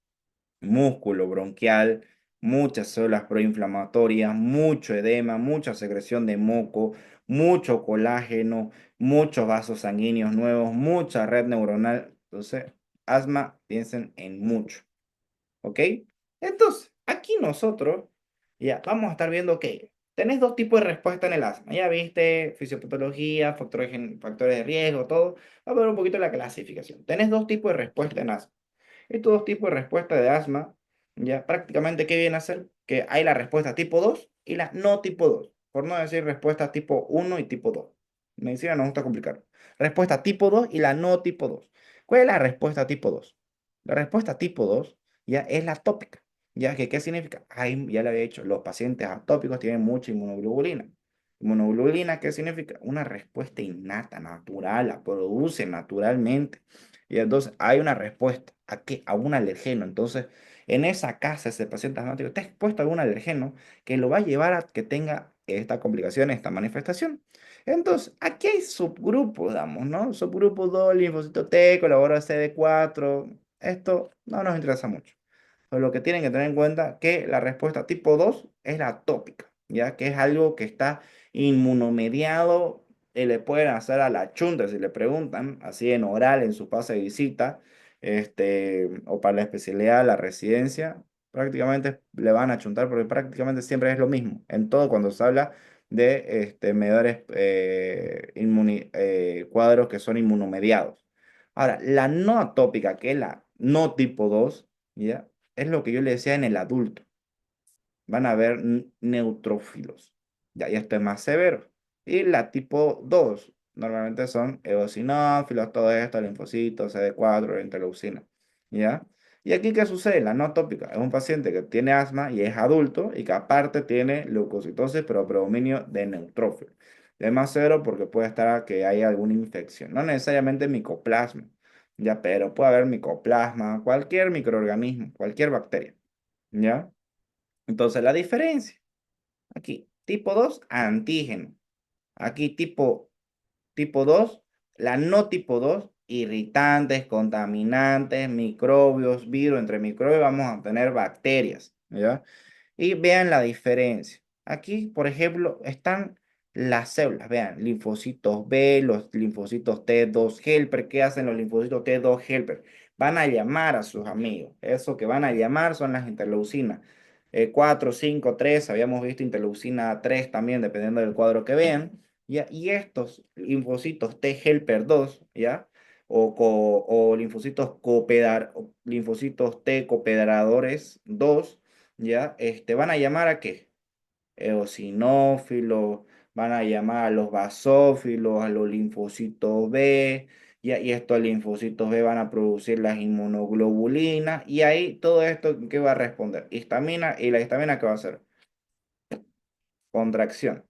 músculo bronquial, muchas células proinflamatorias, mucho edema, mucha secreción de moco, mucho colágeno, muchos vasos sanguíneos nuevos, mucha red neuronal. Entonces, asma, piensen en mucho. ¿Ok? Entonces, aquí nosotros ya vamos a estar viendo que tenés dos tipos de respuesta en el asma. Ya viste fisiopatología, factores de riesgo, todo. Vamos a ver un poquito la clasificación. Tenés dos tipos de respuesta en asma. Estos dos tipos de respuesta de asma, ya prácticamente, ¿qué viene a ser? Que hay la respuesta tipo 2 y la no tipo 2. Por no decir respuesta tipo uno y tipo 2. Medicina nos gusta complicar. Respuesta tipo 2 y la no tipo 2. ¿Cuál es la respuesta tipo 2? La respuesta tipo 2 ya es la atópica. ¿Ya? ¿Qué significa? Ahí ya le había dicho, los pacientes atópicos tienen mucha inmunoglobulina. Inmunoglobulina, ¿qué significa? Una respuesta innata, natural, la produce naturalmente. Y entonces hay una respuesta a qué, a un alergeno. Entonces, en esa casa, ese paciente asmático está expuesto a algún alergeno que lo va a llevar a que tenga esta complicación, esta manifestación. Entonces, aquí hay subgrupos, digamos, ¿no? Subgrupo 2, linfocito T, colaborador CD4. Esto no nos interesa mucho. Pero lo que tienen que tener en cuenta que la respuesta tipo 2 es la atópica, ya que es algo que está inmunomediado y le pueden hacer a la chunta si le preguntan, así en oral, en su pase de visita, o para la especialidad, la residencia, prácticamente le van a chuntar porque prácticamente siempre es lo mismo. En todo cuando se habla de medidores, cuadros que son inmunomediados. Ahora, la no atópica, que es la no tipo 2, ¿ya? Es lo que yo le decía en el adulto. Van a haber neutrófilos. Ya, y esto es más severo. Y la tipo 2 normalmente son eosinófilos, todo esto, linfocitos, CD4, interleucina. ¿Ya? Y aquí, ¿qué sucede? La no tópica es un paciente que tiene asma y es adulto y que aparte tiene leucocitosis, pero predominio de neutrófilos. Es más severo porque puede estar que haya alguna infección. No necesariamente micoplasma, ya, pero puede haber micoplasma, cualquier microorganismo, cualquier bacteria. ¿Ya? Entonces, la diferencia, aquí, tipo 2 antígeno. Aquí, tipo 2 la no tipo 2 irritantes, contaminantes, microbios, virus. Entre microbios vamos a tener bacterias, ¿ya? Y vean la diferencia. Aquí, por ejemplo, están las células. Vean, linfocitos B, los linfocitos T2 helper. ¿Qué hacen los linfocitos T2 helper? Van a llamar a sus amigos. Eso que van a llamar son las interleucinas. 4, 5, 3. Habíamos visto interleucina 3 también, dependiendo del cuadro que vean. ¿Ya? Y estos linfocitos T helper 2, ¿ya? O linfocitos, linfocitos T cooperadores 2, ¿ya? Van a llamar a qué? Eosinófilos, van a llamar a los basófilos, a los linfocitos B, y estos linfocitos B van a producir las inmunoglobulinas, y ahí todo esto, ¿qué va a responder? Histamina, y la histamina, ¿qué va a hacer? Contracción.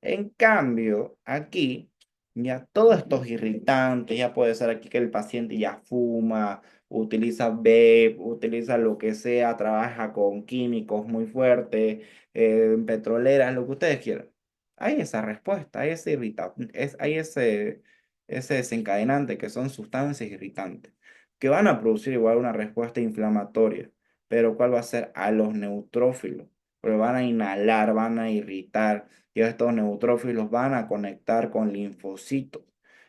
En cambio, aquí, ya todos estos irritantes, ya puede ser aquí que el paciente ya fuma, utiliza vape, utiliza lo que sea, trabaja con químicos muy fuertes, petroleras, lo que ustedes quieran. Hay esa respuesta, hay ese irritante, hay ese desencadenante que son sustancias irritantes, que van a producir igual una respuesta inflamatoria, pero ¿cuál va a ser? A los neutrófilos, porque van a inhalar, van a irritar y estos neutrófilos van a conectar con linfocitos.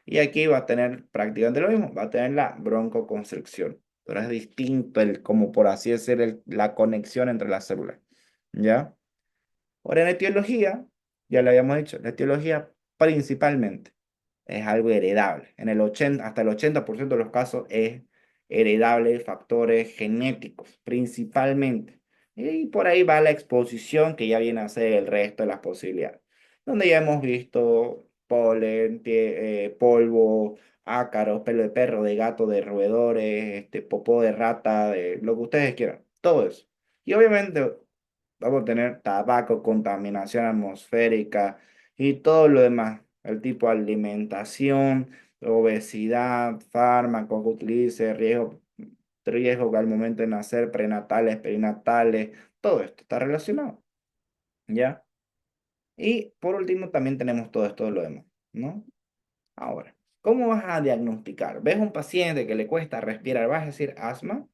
Y aquí va a tener prácticamente lo mismo, va a tener la broncoconstricción, pero es distinto como por así decir, la conexión entre las células. ¿Ya? Ahora en etiología, ya lo habíamos dicho, la etiología principalmente es algo heredable. Hasta el 80% de los casos es heredable, factores genéticos, principalmente. Y por ahí va la exposición que ya viene a ser el resto de las posibilidades. Donde ya hemos visto polen, polvo, ácaros, pelo de perro, de gato, de roedores, popó de rata, de lo que ustedes quieran. Todo eso. Y obviamente vamos a tener tabaco, contaminación atmosférica y todo lo demás. El tipo de alimentación, obesidad, fármacos que utilice, riesgo al momento de nacer, prenatales, perinatales, todo esto está relacionado, ¿ya? Y por último también tenemos todo esto de lo demás, ¿no? Ahora, ¿cómo vas a diagnosticar? ¿Ves un paciente que le cuesta respirar? ¿Vas a decir asma?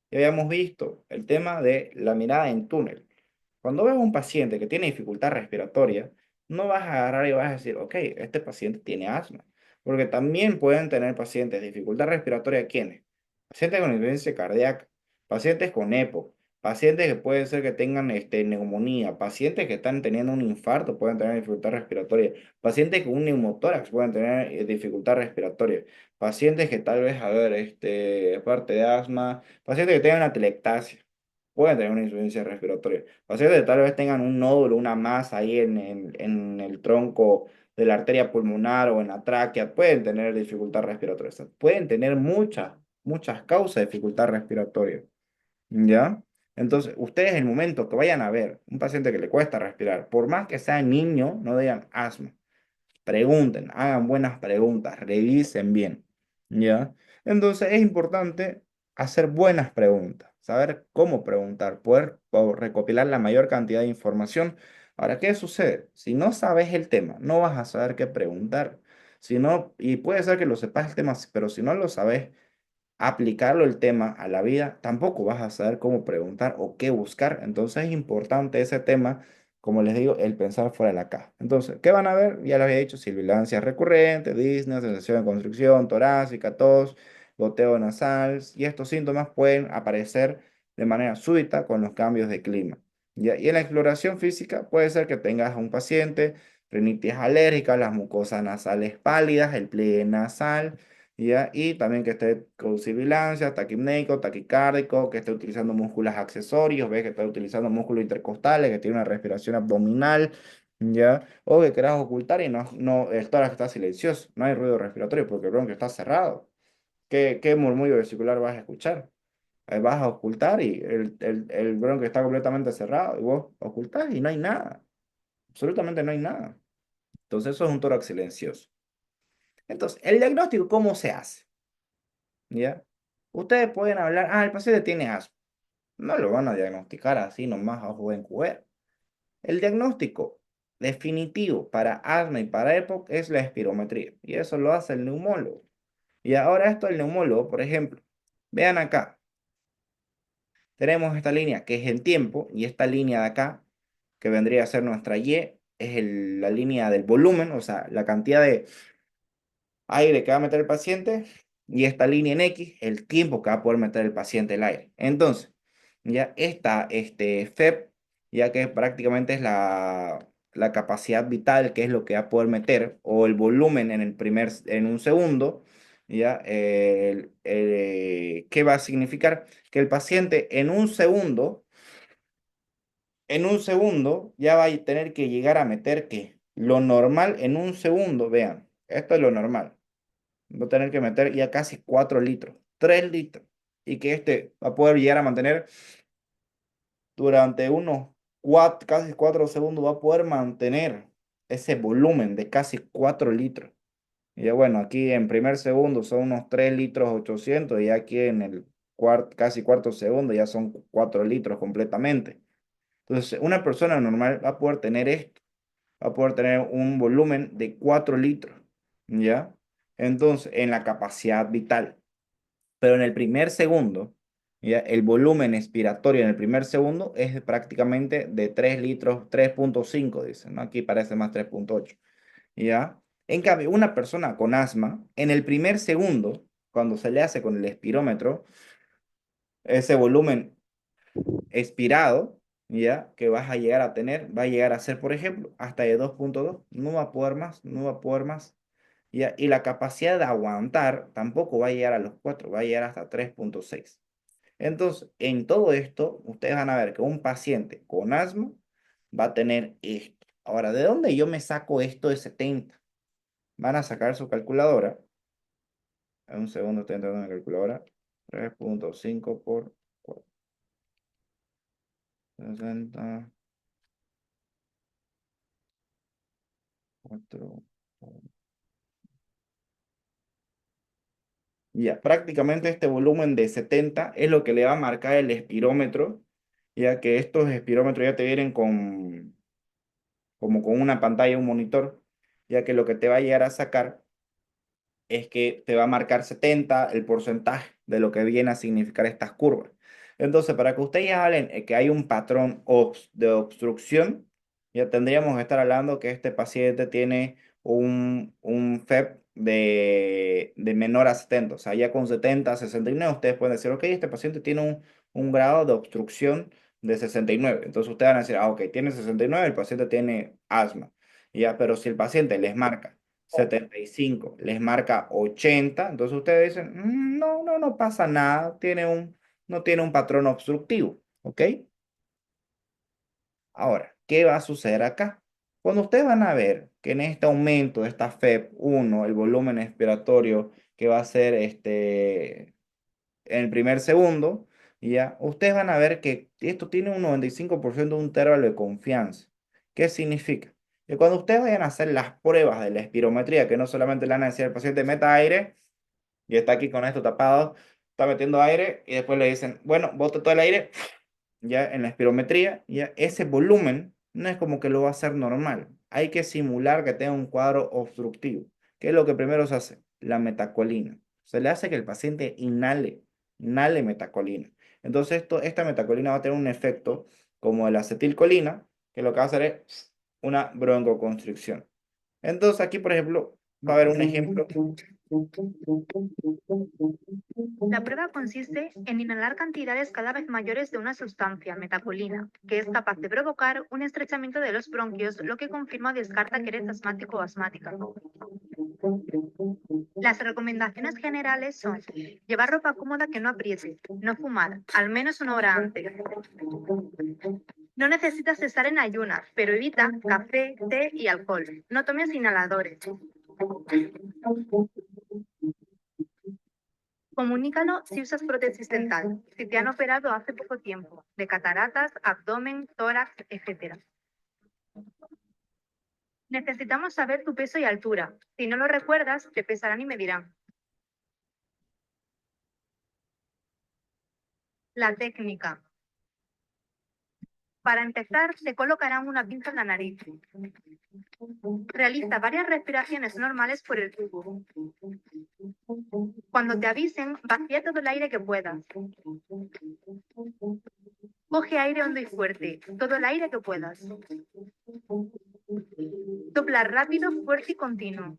Ya habíamos visto el tema de la mirada en túnel. Cuando ves a un paciente que tiene dificultad respiratoria, no vas a agarrar y vas a decir, ok, este paciente tiene asma. Porque también pueden tener pacientes de dificultad respiratoria, ¿quiénes? Pacientes con insuficiencia cardíaca, pacientes con EPO, pacientes que pueden ser que tengan neumonía, pacientes que están teniendo un infarto pueden tener dificultad respiratoria, pacientes con un neumotórax pueden tener dificultad respiratoria, pacientes que tal vez, a ver, aparte de asma, pacientes que tengan una atelectasia pueden tener una insuficiencia respiratoria. Pacientes que tal vez tengan un nódulo, una masa ahí en el tronco de la arteria pulmonar o en la tráquea, pueden tener dificultad respiratoria. O sea, pueden tener muchas causas de dificultad respiratoria. ¿Ya? Entonces, ustedes en el momento que vayan a ver un paciente que le cuesta respirar, por más que sea niño, no digan asma. Pregunten, hagan buenas preguntas, revisen bien, ¿ya? Entonces es importante hacer buenas preguntas, saber cómo preguntar, poder recopilar la mayor cantidad de información. Ahora, ¿qué sucede? Si no sabes el tema, no vas a saber qué preguntar. Si no, y puede ser que lo sepas el tema, pero si no lo sabes, aplicarlo el tema a la vida, tampoco vas a saber cómo preguntar o qué buscar. Entonces es importante ese tema, como les digo, el pensar fuera de la caja. Entonces, ¿qué van a ver? Ya les había dicho, sibilancia recurrente, disnea, sensación de constricción torácica, tos, goteo nasal, y estos síntomas pueden aparecer de manera súbita con los cambios de clima. ¿Ya? Y en la exploración física puede ser que tengas a un paciente, rinitis alérgica, las mucosas nasales pálidas, el pliegue nasal, ¿ya? Y también que esté con sibilancia, taquipneico, taquicárdico, que esté utilizando músculos accesorios, ves que está utilizando músculos intercostales, que tiene una respiración abdominal, ¿ya? O que quieras ocultar y el tórax está silencioso, no hay ruido respiratorio porque el bronquio está cerrado. ¿Qué murmullo vesicular vas a escuchar? Vas a ocultar y el bronquio está completamente cerrado y vos ocultás y no hay nada, absolutamente no hay nada. Entonces eso es un tórax silencioso. Entonces, ¿el diagnóstico cómo se hace? ¿Ya? Ustedes pueden hablar, el paciente tiene asma. No lo van a diagnosticar así nomás a ojo en cubero. El diagnóstico definitivo para asma y para EPOC es la espirometría. Y eso lo hace el neumólogo. Y ahora esto el neumólogo, por ejemplo. Vean acá. Tenemos esta línea que es el tiempo y esta línea de acá, que vendría a ser nuestra Y, es la línea del volumen, o sea, la cantidad de aire que va a meter el paciente y esta línea en X, el tiempo que va a poder meter el paciente el aire. Entonces, ya está FEP, ya que prácticamente es la capacidad vital, que es lo que va a poder meter, o el volumen en un segundo, ya, ¿qué va a significar? Que el paciente en un segundo ya va a tener que llegar a meter que lo normal en un segundo, vean, esto es lo normal. va a tener que meter ya casi 4 litros, 3 litros. Y que este va a poder llegar a mantener durante unos casi 4 segundos, va a poder mantener ese volumen de casi 4 litros. Y ya bueno, aquí en primer segundo son unos 3 litros 800 y aquí en el casi cuarto segundo ya son 4 litros completamente. Entonces, una persona normal va a poder tener esto, va a poder tener un volumen de 4 litros, ¿ya? Entonces, en la capacidad vital. Pero en el primer segundo, ¿ya? El volumen expiratorio en el primer segundo es prácticamente de 3 litros, 3,5 dicen, ¿no? Aquí parece más 3,8, ¿ya? En cambio, una persona con asma, en el primer segundo, cuando se le hace con el espirómetro, ese volumen expirado, ¿ya? Que vas a llegar a tener, va a llegar a ser, por ejemplo, hasta de 2,2, no va a poder más, no va a poder más, ¿ya? Y la capacidad de aguantar tampoco va a llegar a los 4, va a llegar hasta 3,6. Entonces, en todo esto, ustedes van a ver que un paciente con asma va a tener esto. Ahora, ¿de dónde yo me saco esto de 70? Van a sacar su calculadora. En un segundo estoy entrando en la calculadora. 3,5 por 4. 60, 4. Ya, prácticamente este volumen de 70 es lo que le va a marcar el espirómetro, ya que estos espirómetros ya te vienen como con una pantalla, un monitor, ya que lo que te va a llegar a sacar es que te va a marcar 70 el porcentaje de lo que viene a significar estas curvas. Entonces, para que ustedes hablen que hay un patrón de obstrucción, ya tendríamos que estar hablando que este paciente tiene un FEP de menor a 70. O sea, ya con 70, 69, ustedes pueden decir, ok, este paciente tiene un grado de obstrucción de 69. Entonces, ustedes van a decir, ah, ok, tiene 69, el paciente tiene asma. Ya, pero si el paciente les marca 75, les marca 80, entonces ustedes dicen, no, no, no pasa nada, no tiene un patrón obstructivo, ¿ok? Ahora, ¿qué va a suceder acá? Cuando ustedes van a ver que en este aumento de esta FEP1, el volumen expiratorio que va a ser en el primer segundo, ya, ustedes van a ver que esto tiene un 95% de un intervalo de confianza. ¿Qué significa? Que cuando ustedes vayan a hacer las pruebas de la espirometría, que no solamente le van a decir al paciente meta aire y está aquí con esto tapado, está metiendo aire y después le dicen, bueno, bote todo el aire, ya en la espirometría, ya ese volumen no es como que lo va a hacer normal. Hay que simular que tenga un cuadro obstructivo. ¿Qué es lo que primero se hace? La metacolina. Se le hace que el paciente inhale metacolina. Entonces esta metacolina va a tener un efecto como la acetilcolina, que lo que va a hacer es una broncoconstricción. Entonces aquí, por ejemplo, va a haber un ejemplo. La prueba consiste en inhalar cantidades cada vez mayores de una sustancia, metacolina, que es capaz de provocar un estrechamiento de los bronquios, lo que confirma o descarta que eres asmático o asmática. Las recomendaciones generales son llevar ropa cómoda que no apriete, no fumar, al menos 1 hora antes. No necesitas estar en ayunas, pero evita café, té y alcohol. No tomes inhaladores. Comunícalo si usas prótesis dental, si te han operado hace poco tiempo, de cataratas, abdomen, tórax, etc. Necesitamos saber tu peso y altura. Si no lo recuerdas, te pesarán y medirán. La técnica. Para empezar, te colocarán una pinza en la nariz. Realiza varias respiraciones normales por el tubo. Cuando te avisen, vacía todo el aire que puedas. Coge aire hondo y fuerte, todo el aire que puedas. Sopla rápido, fuerte y continuo.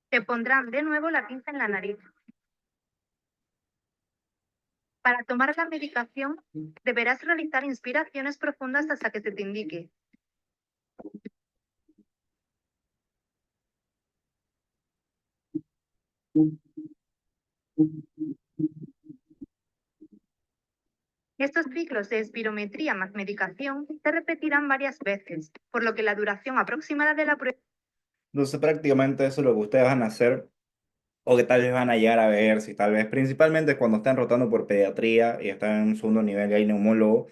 Te pondrán de nuevo la pinza en la nariz. Para tomar la medicación, deberás realizar inspiraciones profundas hasta que se te indique. Estos ciclos de espirometría más medicación se repetirán varias veces, por lo que la duración aproximada de la prueba. Entonces prácticamente eso es lo que ustedes van a hacer o que tal vez van a llegar a ver, si tal vez, principalmente cuando están rotando por pediatría y están en un segundo nivel y hay neumólogo,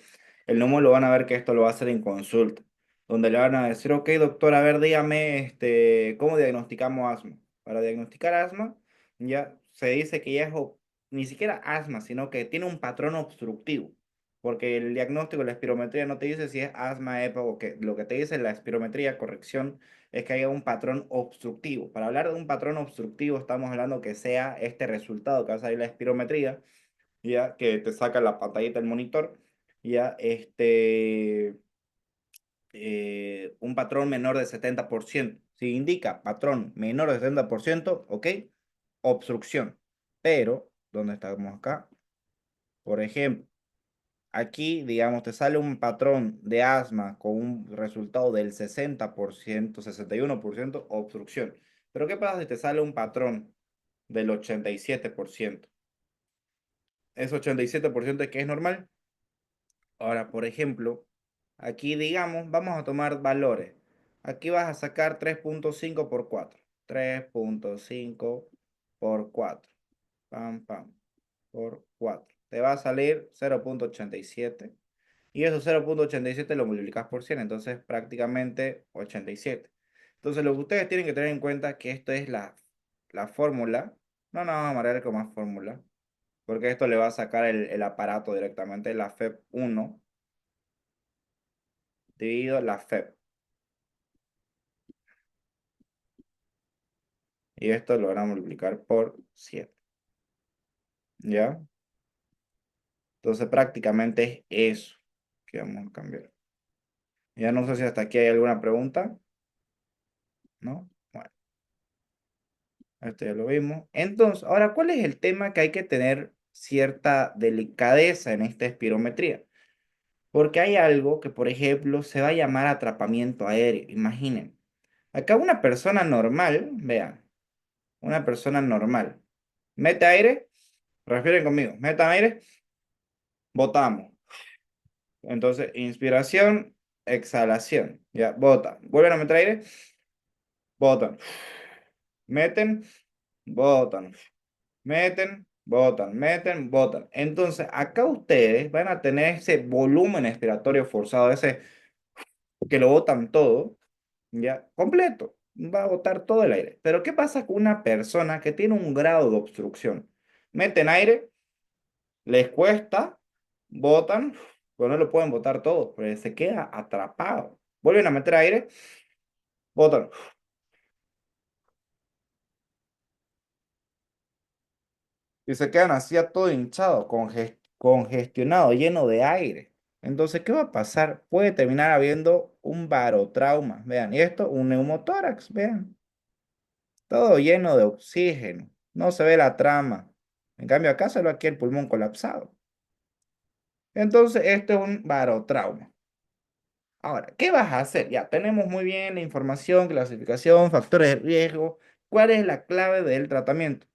el neumólogo van a ver que esto lo va a hacer en consulta, donde le van a decir, ok, doctor, a ver, dígame, ¿cómo diagnosticamos asma? Para diagnosticar asma, ya se dice que ya es ni siquiera asma, sino que tiene un patrón obstructivo, porque el diagnóstico de la espirometría no te dice si es asma, EPA o qué, lo que te dice la espirometría, corrección es que haya un patrón obstructivo. Para hablar de un patrón obstructivo, estamos hablando que sea este resultado que va a salir la espirometría, ya que te saca la pantallita del monitor, ya un patrón menor de 70%. Si indica patrón menor de 70%, ok, obstrucción. Pero, ¿dónde estamos acá? Por ejemplo, aquí, digamos, te sale un patrón de asma con un resultado del 60%, 61% obstrucción. Pero ¿qué pasa si te sale un patrón del 87%? Ese 87% es que es normal. Ahora, por ejemplo, aquí, digamos, vamos a tomar valores. Aquí vas a sacar 3.5 por 4. 3.5 por 4. Pam, pam, por 4. Te va a salir 0.87. Y eso 0.87 lo multiplicas por 100, entonces prácticamente 87. Entonces lo que ustedes tienen que tener en cuenta es que esto es la fórmula. No nos vamos a marear con más fórmula, porque esto le va a sacar el aparato directamente, la FEP 1 dividido la FEP. Y esto lo van a multiplicar por 7. ¿Ya? Entonces prácticamente es eso que vamos a cambiar. Ya no sé si hasta aquí hay alguna pregunta, ¿no? Bueno. Esto ya lo vimos. Entonces, ahora, ¿cuál es el tema que hay que tener cierta delicadeza en esta espirometría? Porque hay algo que, por ejemplo, se va a llamar atrapamiento aéreo. Imaginen. Acá una persona normal, vean, una persona normal, mete aire, refieren conmigo, meta aire, botamos. Entonces, inspiración, exhalación, ya, bota. Vuelven a meter aire, botan. Meten, botan. Meten, botan, meten, botan. Entonces, acá ustedes van a tener ese volumen expiratorio forzado, ese que lo botan todo, ya, completo. Va a botar todo el aire. Pero, ¿qué pasa con una persona que tiene un grado de obstrucción? Meten aire, les cuesta, botan, pero no lo pueden botar todo, porque se queda atrapado. Vuelven a meter aire, botan. Y se quedan así a todo hinchado, congestionado, lleno de aire. Entonces, ¿qué va a pasar? Puede terminar habiendo un barotrauma, vean, y esto, un neumotórax, vean, todo lleno de oxígeno, no se ve la trama. En cambio, acá se ve aquí el pulmón colapsado. Entonces, esto es un barotrauma. Ahora, ¿qué vas a hacer? Ya tenemos muy bien la información, clasificación, factores de riesgo. ¿Cuál es la clave del tratamiento?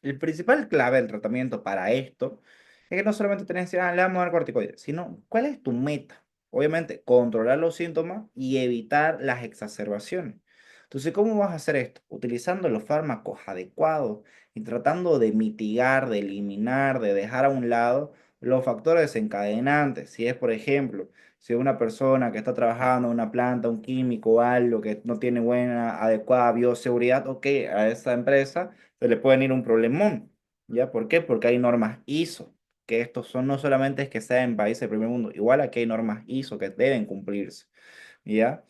El principal clave del tratamiento para esto es que no solamente tenés que decir, le vamos a dar corticoides, sino cuál es tu meta. Obviamente, controlar los síntomas y evitar las exacerbaciones. Entonces, ¿cómo vas a hacer esto? Utilizando los fármacos adecuados y tratando de mitigar, de eliminar, de dejar a un lado los factores desencadenantes. Si es, por ejemplo, si una persona que está trabajando en una planta, un químico o algo que no tiene buena, adecuada bioseguridad, ok, a esa empresa se le puede venir un problemón. ¿Ya? ¿Por qué? Porque hay normas ISO, que estos son no solamente es que sea en países del primer mundo, igual aquí hay normas ISO que deben cumplirse. ¿Ya?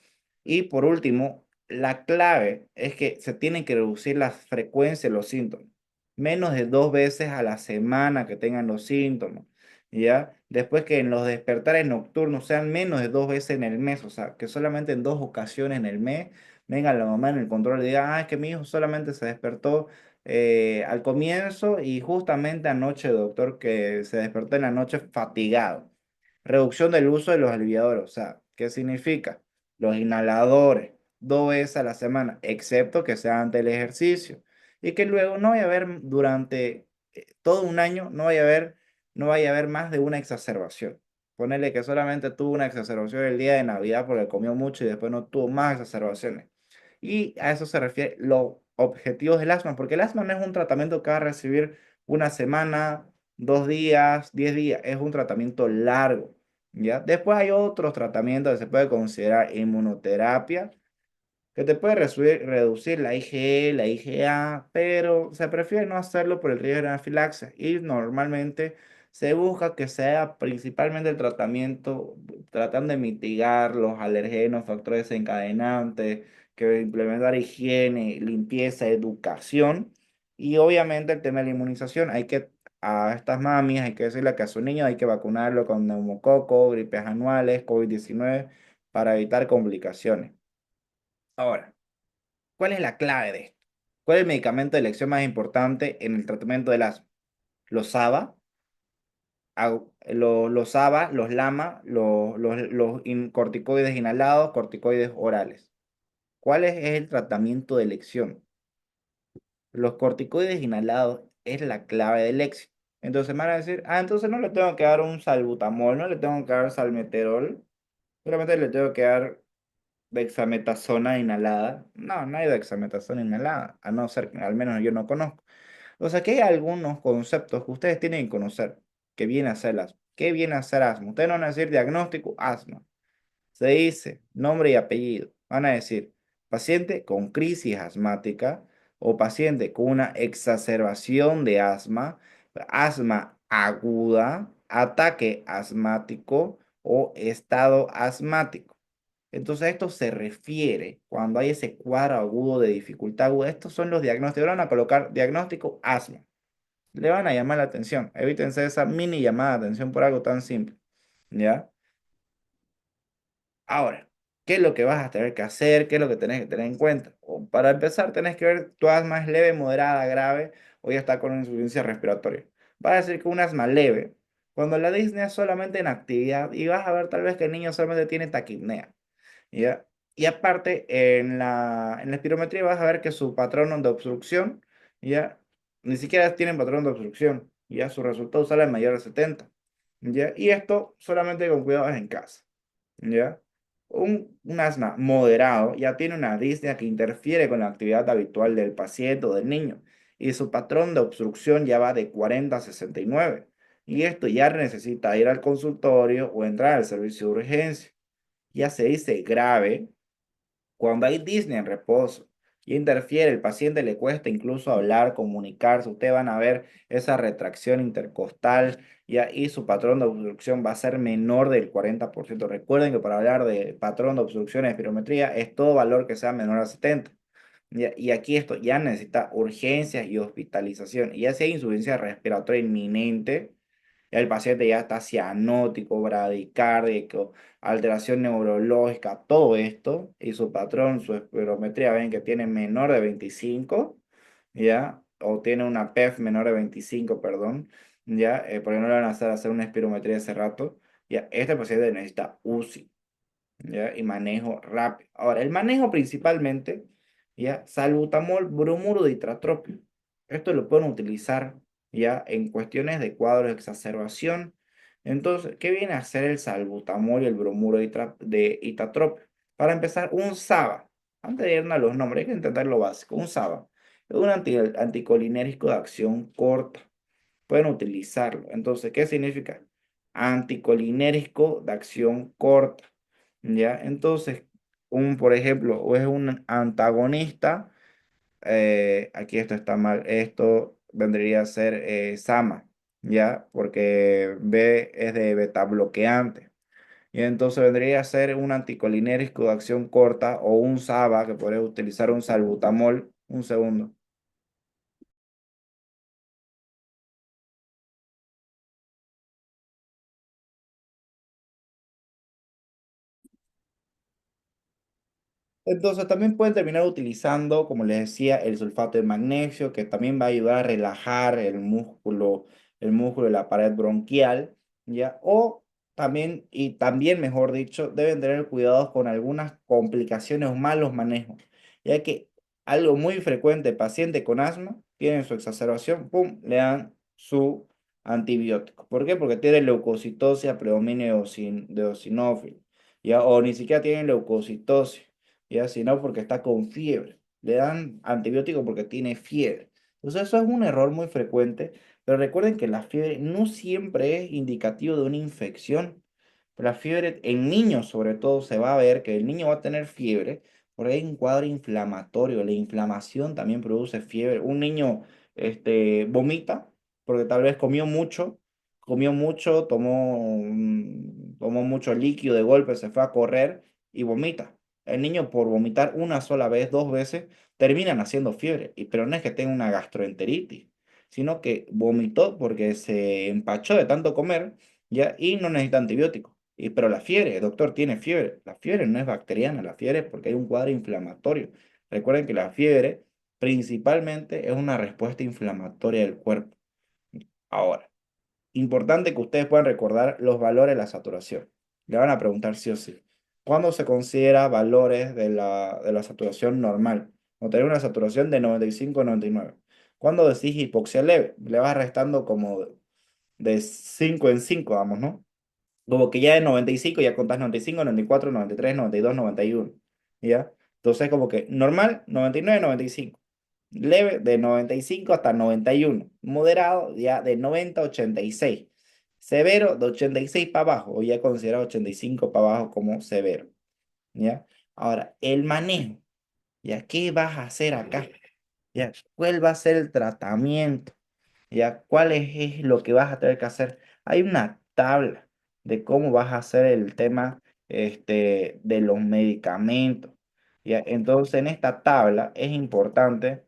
Y por último, la clave es que se tienen que reducir la frecuencia de los síntomas. Menos de 2 veces a la semana que tengan los síntomas. ¿Ya? Después que en los despertares nocturnos sean menos de 2 veces en el mes, o sea, que solamente en 2 ocasiones en el mes venga la mamá en el control y diga, es que mi hijo solamente se despertó al comienzo y justamente anoche, doctor, que se despertó en la noche fatigado. Reducción del uso de los aliviadores, o sea, ¿qué significa? Los inhaladores, 2 veces a la semana, excepto que sea ante el ejercicio. Y que luego no vaya a haber durante todo un año, no vaya a haber no vaya a haber más de una exacerbación. Ponerle que solamente tuvo una exacerbación el día de Navidad porque comió mucho y después no tuvo más exacerbaciones. Y a eso se refiere los objetivos del asma, porque el asma no es un tratamiento que va a recibir una semana, 2 días, 10 días, es un tratamiento largo, ¿ya? Después hay otros tratamientos que se puede considerar inmunoterapia, que te puede reducir la IgE, la IgA, pero se prefiere no hacerlo por el riesgo de anafilaxia y normalmente se busca que sea principalmente el tratamiento tratando de mitigar los alergenos, factores desencadenantes, que implementar higiene, limpieza, educación y obviamente el tema de la inmunización. A estas mamis hay que decirle que a su niño hay que vacunarlo con neumococo, gripes anuales, COVID-19 para evitar complicaciones. Ahora, ¿cuál es la clave de esto? ¿Cuál es el medicamento de elección más importante en el tratamiento del asma? Los ABA, los ABA, los LAMA, corticoides inhalados, corticoides orales. ¿Cuál es el tratamiento de elección? Los corticoides inhalados es la clave del éxito. Entonces me van a decir, entonces no le tengo que dar un salbutamol, no le tengo que dar salmeterol, solamente le tengo que dar dexametasona inhalada. No, no hay dexametasona inhalada, a no ser que al menos yo no conozco. O sea que hay algunos conceptos que ustedes tienen que conocer que viene a ser asma. ¿Qué viene a ser asma? Ustedes no van a decir diagnóstico, asma. Se dice nombre y apellido. Van a decir paciente con crisis asmática o paciente con una exacerbación de asma, asma aguda, ataque asmático o estado asmático. Entonces esto se refiere cuando hay ese cuadro agudo de dificultad aguda. Estos son los diagnósticos. Ahora van a colocar diagnóstico asma. Le van a llamar la atención. Evítense esa mini llamada de atención por algo tan simple. ¿Ya? Ahora, ¿qué es lo que vas a tener que hacer? ¿Qué es lo que tenés que tener en cuenta? Para empezar, tenés que ver tu asma es leve, moderada, grave o ya está con insuficiencia respiratoria. Vas a decir que un asma leve, cuando la disnea es solamente en actividad y vas a ver tal vez que el niño solamente tiene taquipnea. ¿Ya? Y aparte, en la espirometría vas a ver que su patrón de obstrucción, ¿ya? Ni siquiera tienen patrón de obstrucción, ¿ya? Su resultado sale mayor de 70, ¿ya? Y esto solamente con cuidados en casa, ¿ya? Un asma moderado ya tiene una disnea que interfiere con la actividad habitual del paciente o del niño, y su patrón de obstrucción ya va de 40 a 69, y esto ya necesita ir al consultorio o entrar al servicio de urgencia. Ya se dice grave cuando hay disnea en reposo y interfiere, el paciente le cuesta incluso hablar, comunicarse. Ustedes van a ver esa retracción intercostal y su patrón de obstrucción va a ser menor del 40%. Recuerden que para hablar de patrón de obstrucción en espirometría es todo valor que sea menor a 70. Y aquí esto ya necesita urgencias y hospitalización. Y ya si hay insuficiencia respiratoria inminente, ya el paciente ya está cianótico, bradicárdico, alteración neurológica, todo esto, y su patrón, su espirometría, ven que tiene menor de 25, ¿ya? O tiene una PEF menor de 25, perdón, ¿ya? Porque no le van a hacer una espirometría ese rato, ¿ya? Este paciente necesita UCI. ¿Ya? Y manejo rápido. Ahora, el manejo principalmente, ¿ya? Salbutamol, bromuro de itratropio. Esto lo pueden utilizar, ¿ya? En cuestiones de cuadros de exacerbación. Entonces, ¿qué viene a hacer el salbutamol y el bromuro de itratropio? Para empezar, un SABA. Antes de irnos a los nombres, hay que intentar lo básico. Un SABA es un anticolinérico de acción corta. Pueden utilizarlo. Entonces, ¿qué significa? Anticolinérico de acción corta. ¿Ya? Entonces, por ejemplo, o es un antagonista, aquí esto está mal, esto vendría a ser SAMA, ¿ya? Porque B es de beta bloqueante. Y entonces vendría a ser un anticolinérico de acción corta o un SABA que podría utilizar un salbutamol. Un segundo. Entonces también pueden terminar utilizando, como les decía, el sulfato de magnesio, que también va a ayudar a relajar el músculo de la pared bronquial, ¿ya? O también, y también, mejor dicho, deben tener cuidados con algunas complicaciones o malos manejos, ya que algo muy frecuente, paciente con asma, tienen su exacerbación, pum, le dan su antibiótico. ¿Por qué? Porque tiene leucocitosis a predominio de eosinófilo, ¿ya? O ni siquiera tiene leucocitosis, ¿ya? Sino porque está con fiebre. Le dan antibiótico porque tiene fiebre. Entonces eso es un error muy frecuente, pero recuerden que la fiebre no siempre es indicativo de una infección. La fiebre en niños sobre todo se va a ver que el niño va a tener fiebre porque hay un cuadro inflamatorio. La inflamación también produce fiebre. Un niño vomita porque tal vez comió mucho, tomó mucho líquido de golpe, se fue a correr y vomita. El niño por vomitar una sola vez, dos veces, terminan haciendo fiebre. Pero no es que tenga una gastroenteritis, sino que vomitó porque se empachó de tanto comer, ¿ya? Y no necesita antibiótico. Pero la fiebre, el doctor tiene fiebre. La fiebre no es bacteriana, la fiebre es porque hay un cuadro inflamatorio. Recuerden que la fiebre principalmente es una respuesta inflamatoria del cuerpo. Ahora, importante que ustedes puedan recordar los valores de la saturación. Le van a preguntar sí o sí. ¿Cuándo se considera valores de la saturación normal? O tener una saturación de 95 a 99. ¿Cuándo decís hipoxia leve? Le vas restando como de 5 en 5, vamos, ¿no? Como que ya de 95 ya contás 95, 94, 93, 92, 91. ¿Ya? Entonces como que normal, 99, 95. Leve de 95 hasta 91. Moderado ya de 90 a 86. Severo de 86 para abajo, o ya considerado 85 para abajo como severo. ¿Ya? Ahora, el manejo. ¿Ya? ¿Qué vas a hacer acá? ¿Ya? ¿Cuál va a ser el tratamiento? ¿Ya? ¿Cuál es lo que vas a tener que hacer? Hay una tabla de cómo vas a hacer el tema de los medicamentos. ¿Ya? Entonces, en esta tabla es importante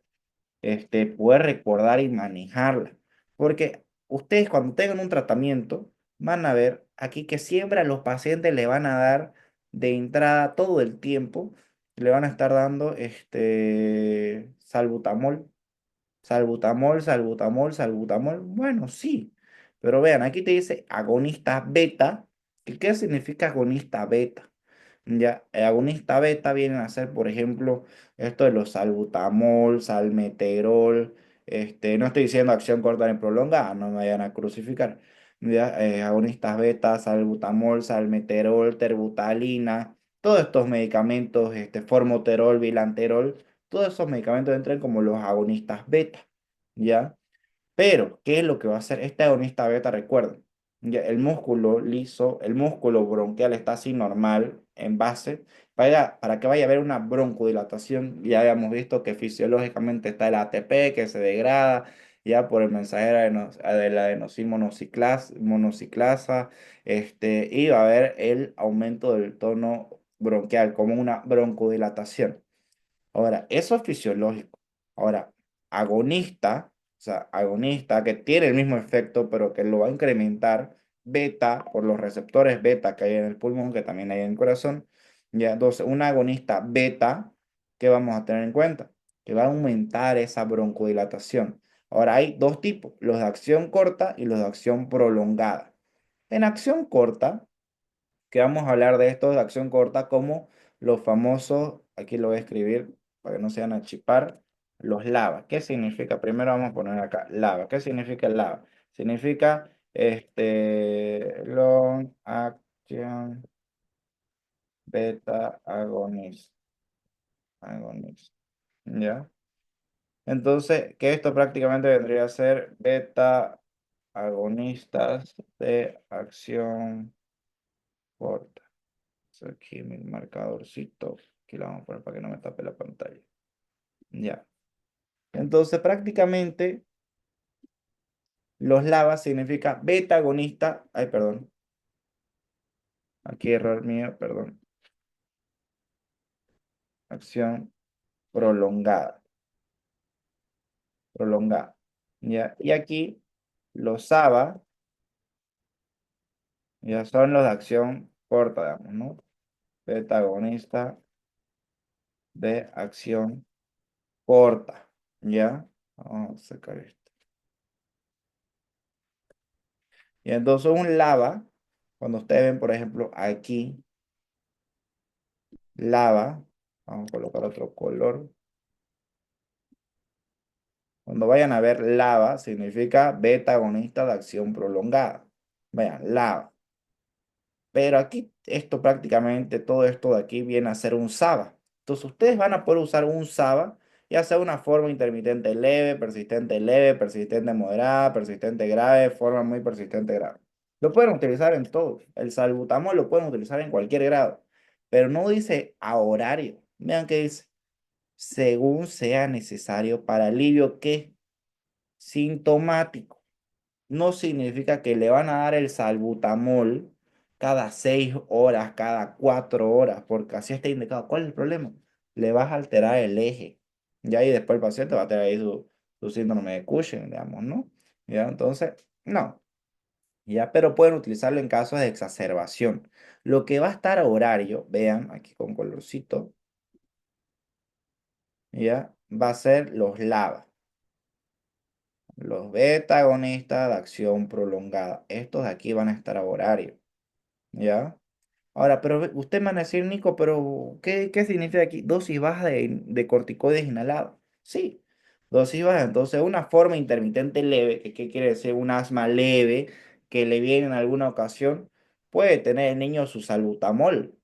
poder recordar y manejarla. Porque ustedes cuando tengan un tratamiento, van a ver aquí que siempre a los pacientes le van a dar de entrada todo el tiempo, le van a estar dando salbutamol. Salbutamol, salbutamol, salbutamol. Bueno, sí. Pero vean, aquí te dice agonista beta. ¿Qué significa agonista beta? Ya, el agonista beta vienen a ser, por ejemplo, esto de los salbutamol, salmeterol. No estoy diciendo acción corta ni prolongada, no me vayan a crucificar. Ya, agonistas beta, salbutamol, salmeterol, terbutalina, todos estos medicamentos, formoterol, bilanterol, todos esos medicamentos entran como los agonistas beta, ¿ya? Pero, ¿qué es lo que va a hacer este agonista beta? Recuerden, ya, el músculo liso, el músculo bronquial está así normal, en base, para que vaya a haber una broncodilatación. Ya habíamos visto que fisiológicamente está el ATP que se degrada ya por el mensajero de la monociclasa, y va a haber el aumento del tono bronquial como una broncodilatación. Ahora, eso es fisiológico. Ahora, agonista, o sea, agonista que tiene el mismo efecto, pero que lo va a incrementar, beta, por los receptores beta que hay en el pulmón, que también hay en el corazón. Ya, entonces, un agonista beta, ¿qué vamos a tener en cuenta? Que va a aumentar esa broncodilatación. Ahora, hay dos tipos, los de acción corta y los de acción prolongada. En acción corta, que vamos a hablar de estos de acción corta como los famosos, aquí lo voy a escribir para que no se van a chipar, los LAVA. ¿Qué significa? Primero vamos a poner acá, LAVA. ¿Qué significa el LAVA? Significa Long Action Beta Agonist. ¿Ya? Entonces, que esto prácticamente vendría a ser beta agonistas de acción corta. Aquí mi marcadorcito. Aquí lo vamos a poner para que no me tape la pantalla. Ya. Entonces, prácticamente, los LAVA significa beta agonista. Ay, perdón. Aquí error mío, perdón. Acción prolongada. Prolongada. Ya. Y aquí, los ABA, ya son los de acción corta, digamos, ¿no? Beta agonista de acción corta. ¿Ya? Vamos a sacar esto. Y entonces un lava, cuando ustedes ven, por ejemplo, aquí, lava, vamos a colocar otro color, Cuando vayan a ver LAVA, significa beta agonista de acción prolongada. Vean, LAVA. Pero aquí, esto prácticamente, todo esto de aquí viene a ser un SABA. Entonces, ustedes van a poder usar un SABA, ya sea una forma intermitente leve, persistente moderada, persistente grave, forma muy persistente grave. Lo pueden utilizar en todo. El salbutamol lo pueden utilizar en cualquier grado, pero no dice a horario. Vean que dice, según sea necesario para alivio que sintomático. No significa que le van a dar el salbutamol cada 6 horas, cada 4 horas, porque así está indicado. ¿Cuál es el problema? Le vas a alterar el eje. Ya, y después el paciente va a tener ahí su síndrome de Cushing, digamos, ¿no? Ya, entonces, no. Ya, pero pueden utilizarlo en casos de exacerbación. Lo que va a estar a horario, vean aquí con colorcito, ya, va a ser los LAVA, los beta agonistas de acción prolongada. Estos de aquí van a estar a horario. ¿Ya? Ahora, pero usted me van a decir, Nico, pero ¿qué significa aquí? Dosis baja de corticoides inhalados. Sí, dosis baja. Entonces, una forma intermitente leve, que ¿qué quiere decir? Un asma leve que le viene en alguna ocasión, puede tener el niño su salbutamol.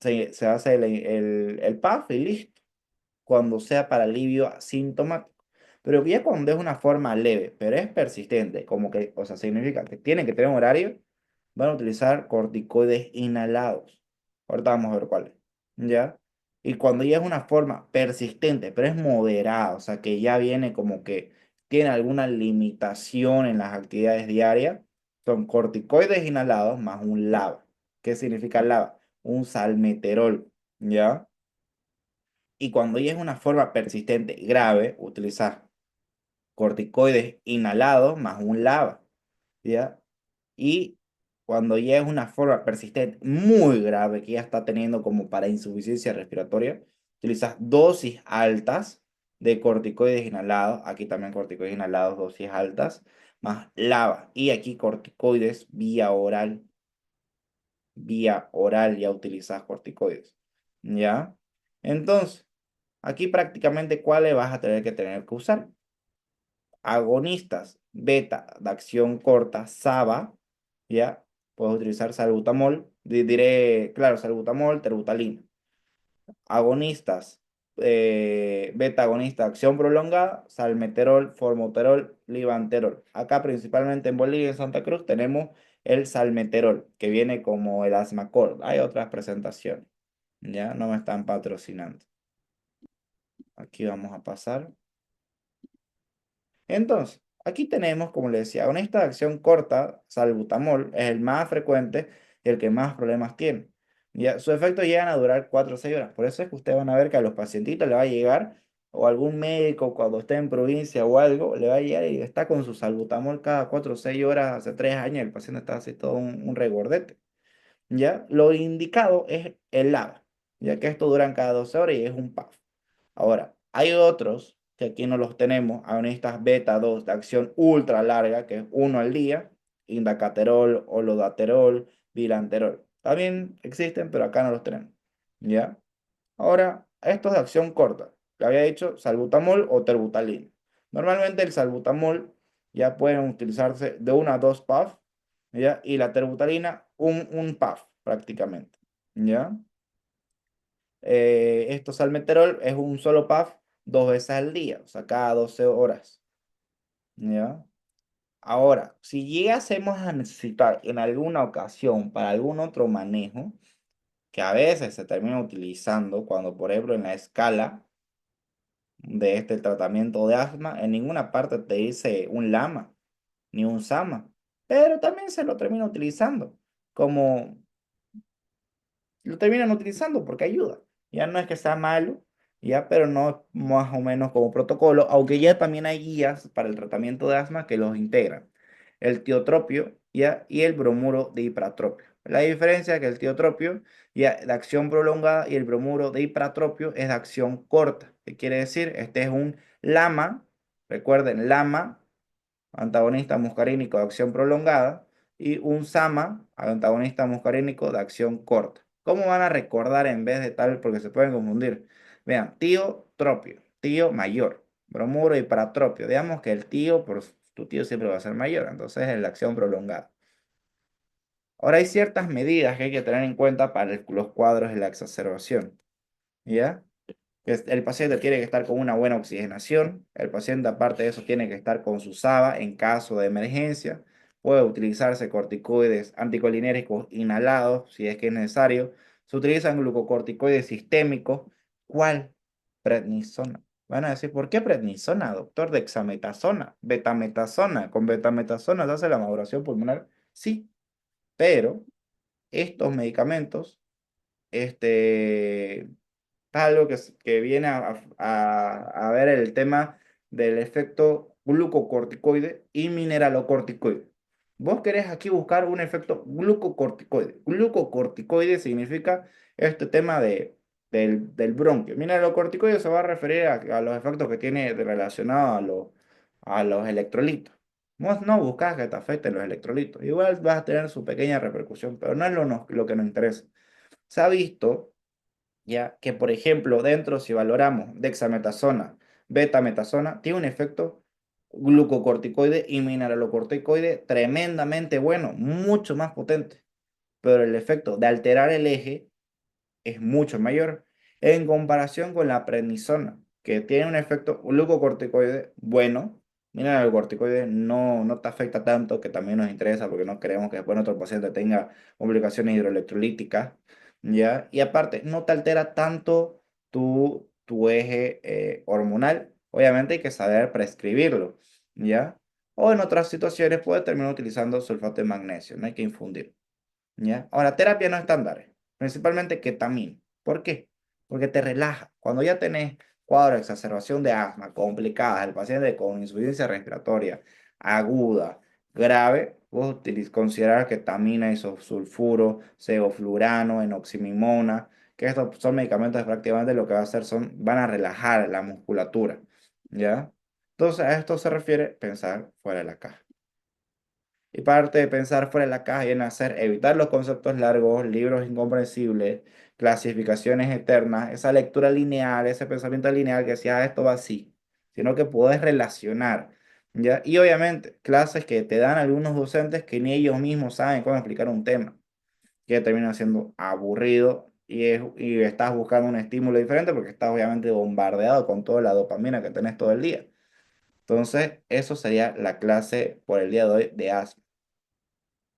Se hace el PAF y listo cuando sea para alivio asintomático. Pero ya cuando es una forma leve, pero es persistente, como que, o sea, significa que tienen que tener un horario, van a utilizar corticoides inhalados. Ahorita vamos a ver cuáles. ¿Ya? Y cuando ya es una forma persistente, pero es moderada, o sea, que ya viene como que tiene alguna limitación en las actividades diarias, son corticoides inhalados más un LABA. ¿Qué significa LABA? Un salmeterol. ¿Ya? Y cuando ya es una forma persistente grave, utilizar corticoides inhalados más un LABA, ¿ya? Y cuando ya es una forma persistente muy grave, que ya está teniendo como para insuficiencia respiratoria, utilizas dosis altas de corticoides inhalados, aquí también corticoides inhalados, dosis altas, más LABA. Y aquí corticoides vía oral ya utilizas corticoides, ¿ya? Entonces, aquí prácticamente cuáles vas a tener que usar. Agonistas beta de acción corta, SABA, ¿ya? Puedes utilizar salbutamol, diré, claro, salbutamol, terbutalina. Agonistas, beta agonista de acción prolongada, salmeterol, formoterol, libanterol. Acá principalmente en Bolivia y en Santa Cruz tenemos el salmeterol, que viene como el Asmacor. Hay otras presentaciones, ¿ya? No me están patrocinando. Aquí vamos a pasar. Entonces, aquí tenemos, como les decía, una esta acción corta, salbutamol, es el más frecuente y el que más problemas tiene. Ya, sus efectos llegan a durar 4 o 6 horas. Por eso es que ustedes van a ver que a los pacientitos le va a llegar, o algún médico cuando esté en provincia o algo, le va a llegar y está con su salbutamol cada 4 o 6 horas, hace 3 años, el paciente está así todo un regordete. ¿Ya? Lo indicado es el LABA, ya que esto duran cada 12 horas y es un PAF. Ahora, hay otros que aquí no los tenemos, agonistas beta 2 de acción ultra larga, que es uno al día, indacaterol, olodaterol, bilanterol. También existen, pero acá no los tenemos. ¿Ya? Ahora, estos de acción corta, que había dicho salbutamol o terbutalina. Normalmente el salbutamol ya pueden utilizarse de una a dos puff, ¿ya? Y la terbutalina, un puff prácticamente, ¿ya? Esto salmeterol es un solo puff 2 veces al día, o sea, cada 12 horas, ¿ya? Ahora, si llegásemos a necesitar en alguna ocasión para algún otro manejo, que a veces se termina utilizando cuando, por ejemplo, en la escala de este tratamiento de asma, en ninguna parte te dice un lama ni un sama, pero también se lo termina utilizando como lo terminan utilizando porque ayuda. Ya no es que sea malo, ya, pero no es más o menos como protocolo, aunque ya también hay guías para el tratamiento de asma que los integran. El tiotropio, ya, y el bromuro de ipratropio. La diferencia es que el tiotropio, ya, de acción prolongada y el bromuro de ipratropio es de acción corta. ¿Qué quiere decir? Este es un LAMA, recuerden, LAMA antagonista muscarínico de acción prolongada, y un SAMA, antagonista muscarínico de acción corta. ¿Cómo van a recordar en vez de tal? Porque se pueden confundir. Vean, tío tropio, tío mayor. bromuro y paratropio. Digamos que el tío, por tu tío siempre va a ser mayor, entonces es la acción prolongada. Ahora hay ciertas medidas que hay que tener en cuenta para los cuadros de la exacerbación, ¿ya? El paciente tiene que estar con una buena oxigenación, el paciente aparte de eso tiene que estar con su SABA en caso de emergencia, puede utilizarse corticoides anticolinérgicos inhalados si es que es necesario, se utilizan glucocorticoides sistémicos, ¿cuál? Prednisona. Van a decir, ¿por qué prednisona, doctor? Dexametasona, betametasona, con betametasona se hace la maduración pulmonar, sí, pero estos medicamentos, este algo que viene a ver el tema del efecto glucocorticoide y mineralocorticoide. Vos querés aquí buscar un efecto glucocorticoide. Glucocorticoide significa este tema del bronquio. Mineralocorticoide se va a referir a los efectos que tiene relacionados a los electrolitos. Vos no buscas que te afecten los electrolitos. Igual vas a tener su pequeña repercusión, pero no es lo que nos interesa. Se ha visto ya que, por ejemplo, dentro, si valoramos dexametasona, betametasona, tiene un efecto glucocorticoide y mineralocorticoide tremendamente bueno, mucho más potente, pero el efecto de alterar el eje es mucho mayor en comparación con la prednisona, que tiene un efecto glucocorticoide bueno. Mira, el corticoide no te afecta tanto, que también nos interesa porque no queremos que después nuestro paciente tenga complicaciones hidroelectrolíticas, ¿ya? Y aparte, no te altera tanto tu eje hormonal. Obviamente hay que saber prescribirlo, ¿ya? O en otras situaciones puede terminar utilizando sulfato de magnesio, no hay que infundir. ¿Ya? Ahora, terapia no estándar, principalmente ketamina. ¿Por qué? Porque te relaja. Cuando ya tenés cuadro de exacerbación de asma complicada, el paciente con insuficiencia respiratoria aguda, grave, vos considerar ketamina, isosulfuro, sevoflurano, enoximimona, que estos son medicamentos que prácticamente lo que va a hacer van a relajar la musculatura, ¿ya? Entonces, a esto se refiere pensar fuera de la caja. Y parte de pensar fuera de la caja viene a ser evitar los conceptos largos, libros incomprensibles, clasificaciones eternas, esa lectura lineal, ese pensamiento lineal que decía, esto va así, sino que puedes relacionar, ¿ya? Y obviamente, clases que te dan algunos docentes que ni ellos mismos saben cómo explicar un tema, que termina siendo aburrido y estás buscando un estímulo diferente porque estás obviamente bombardeado con toda la dopamina que tenés todo el día. Entonces, eso sería la clase por el día de hoy de asma.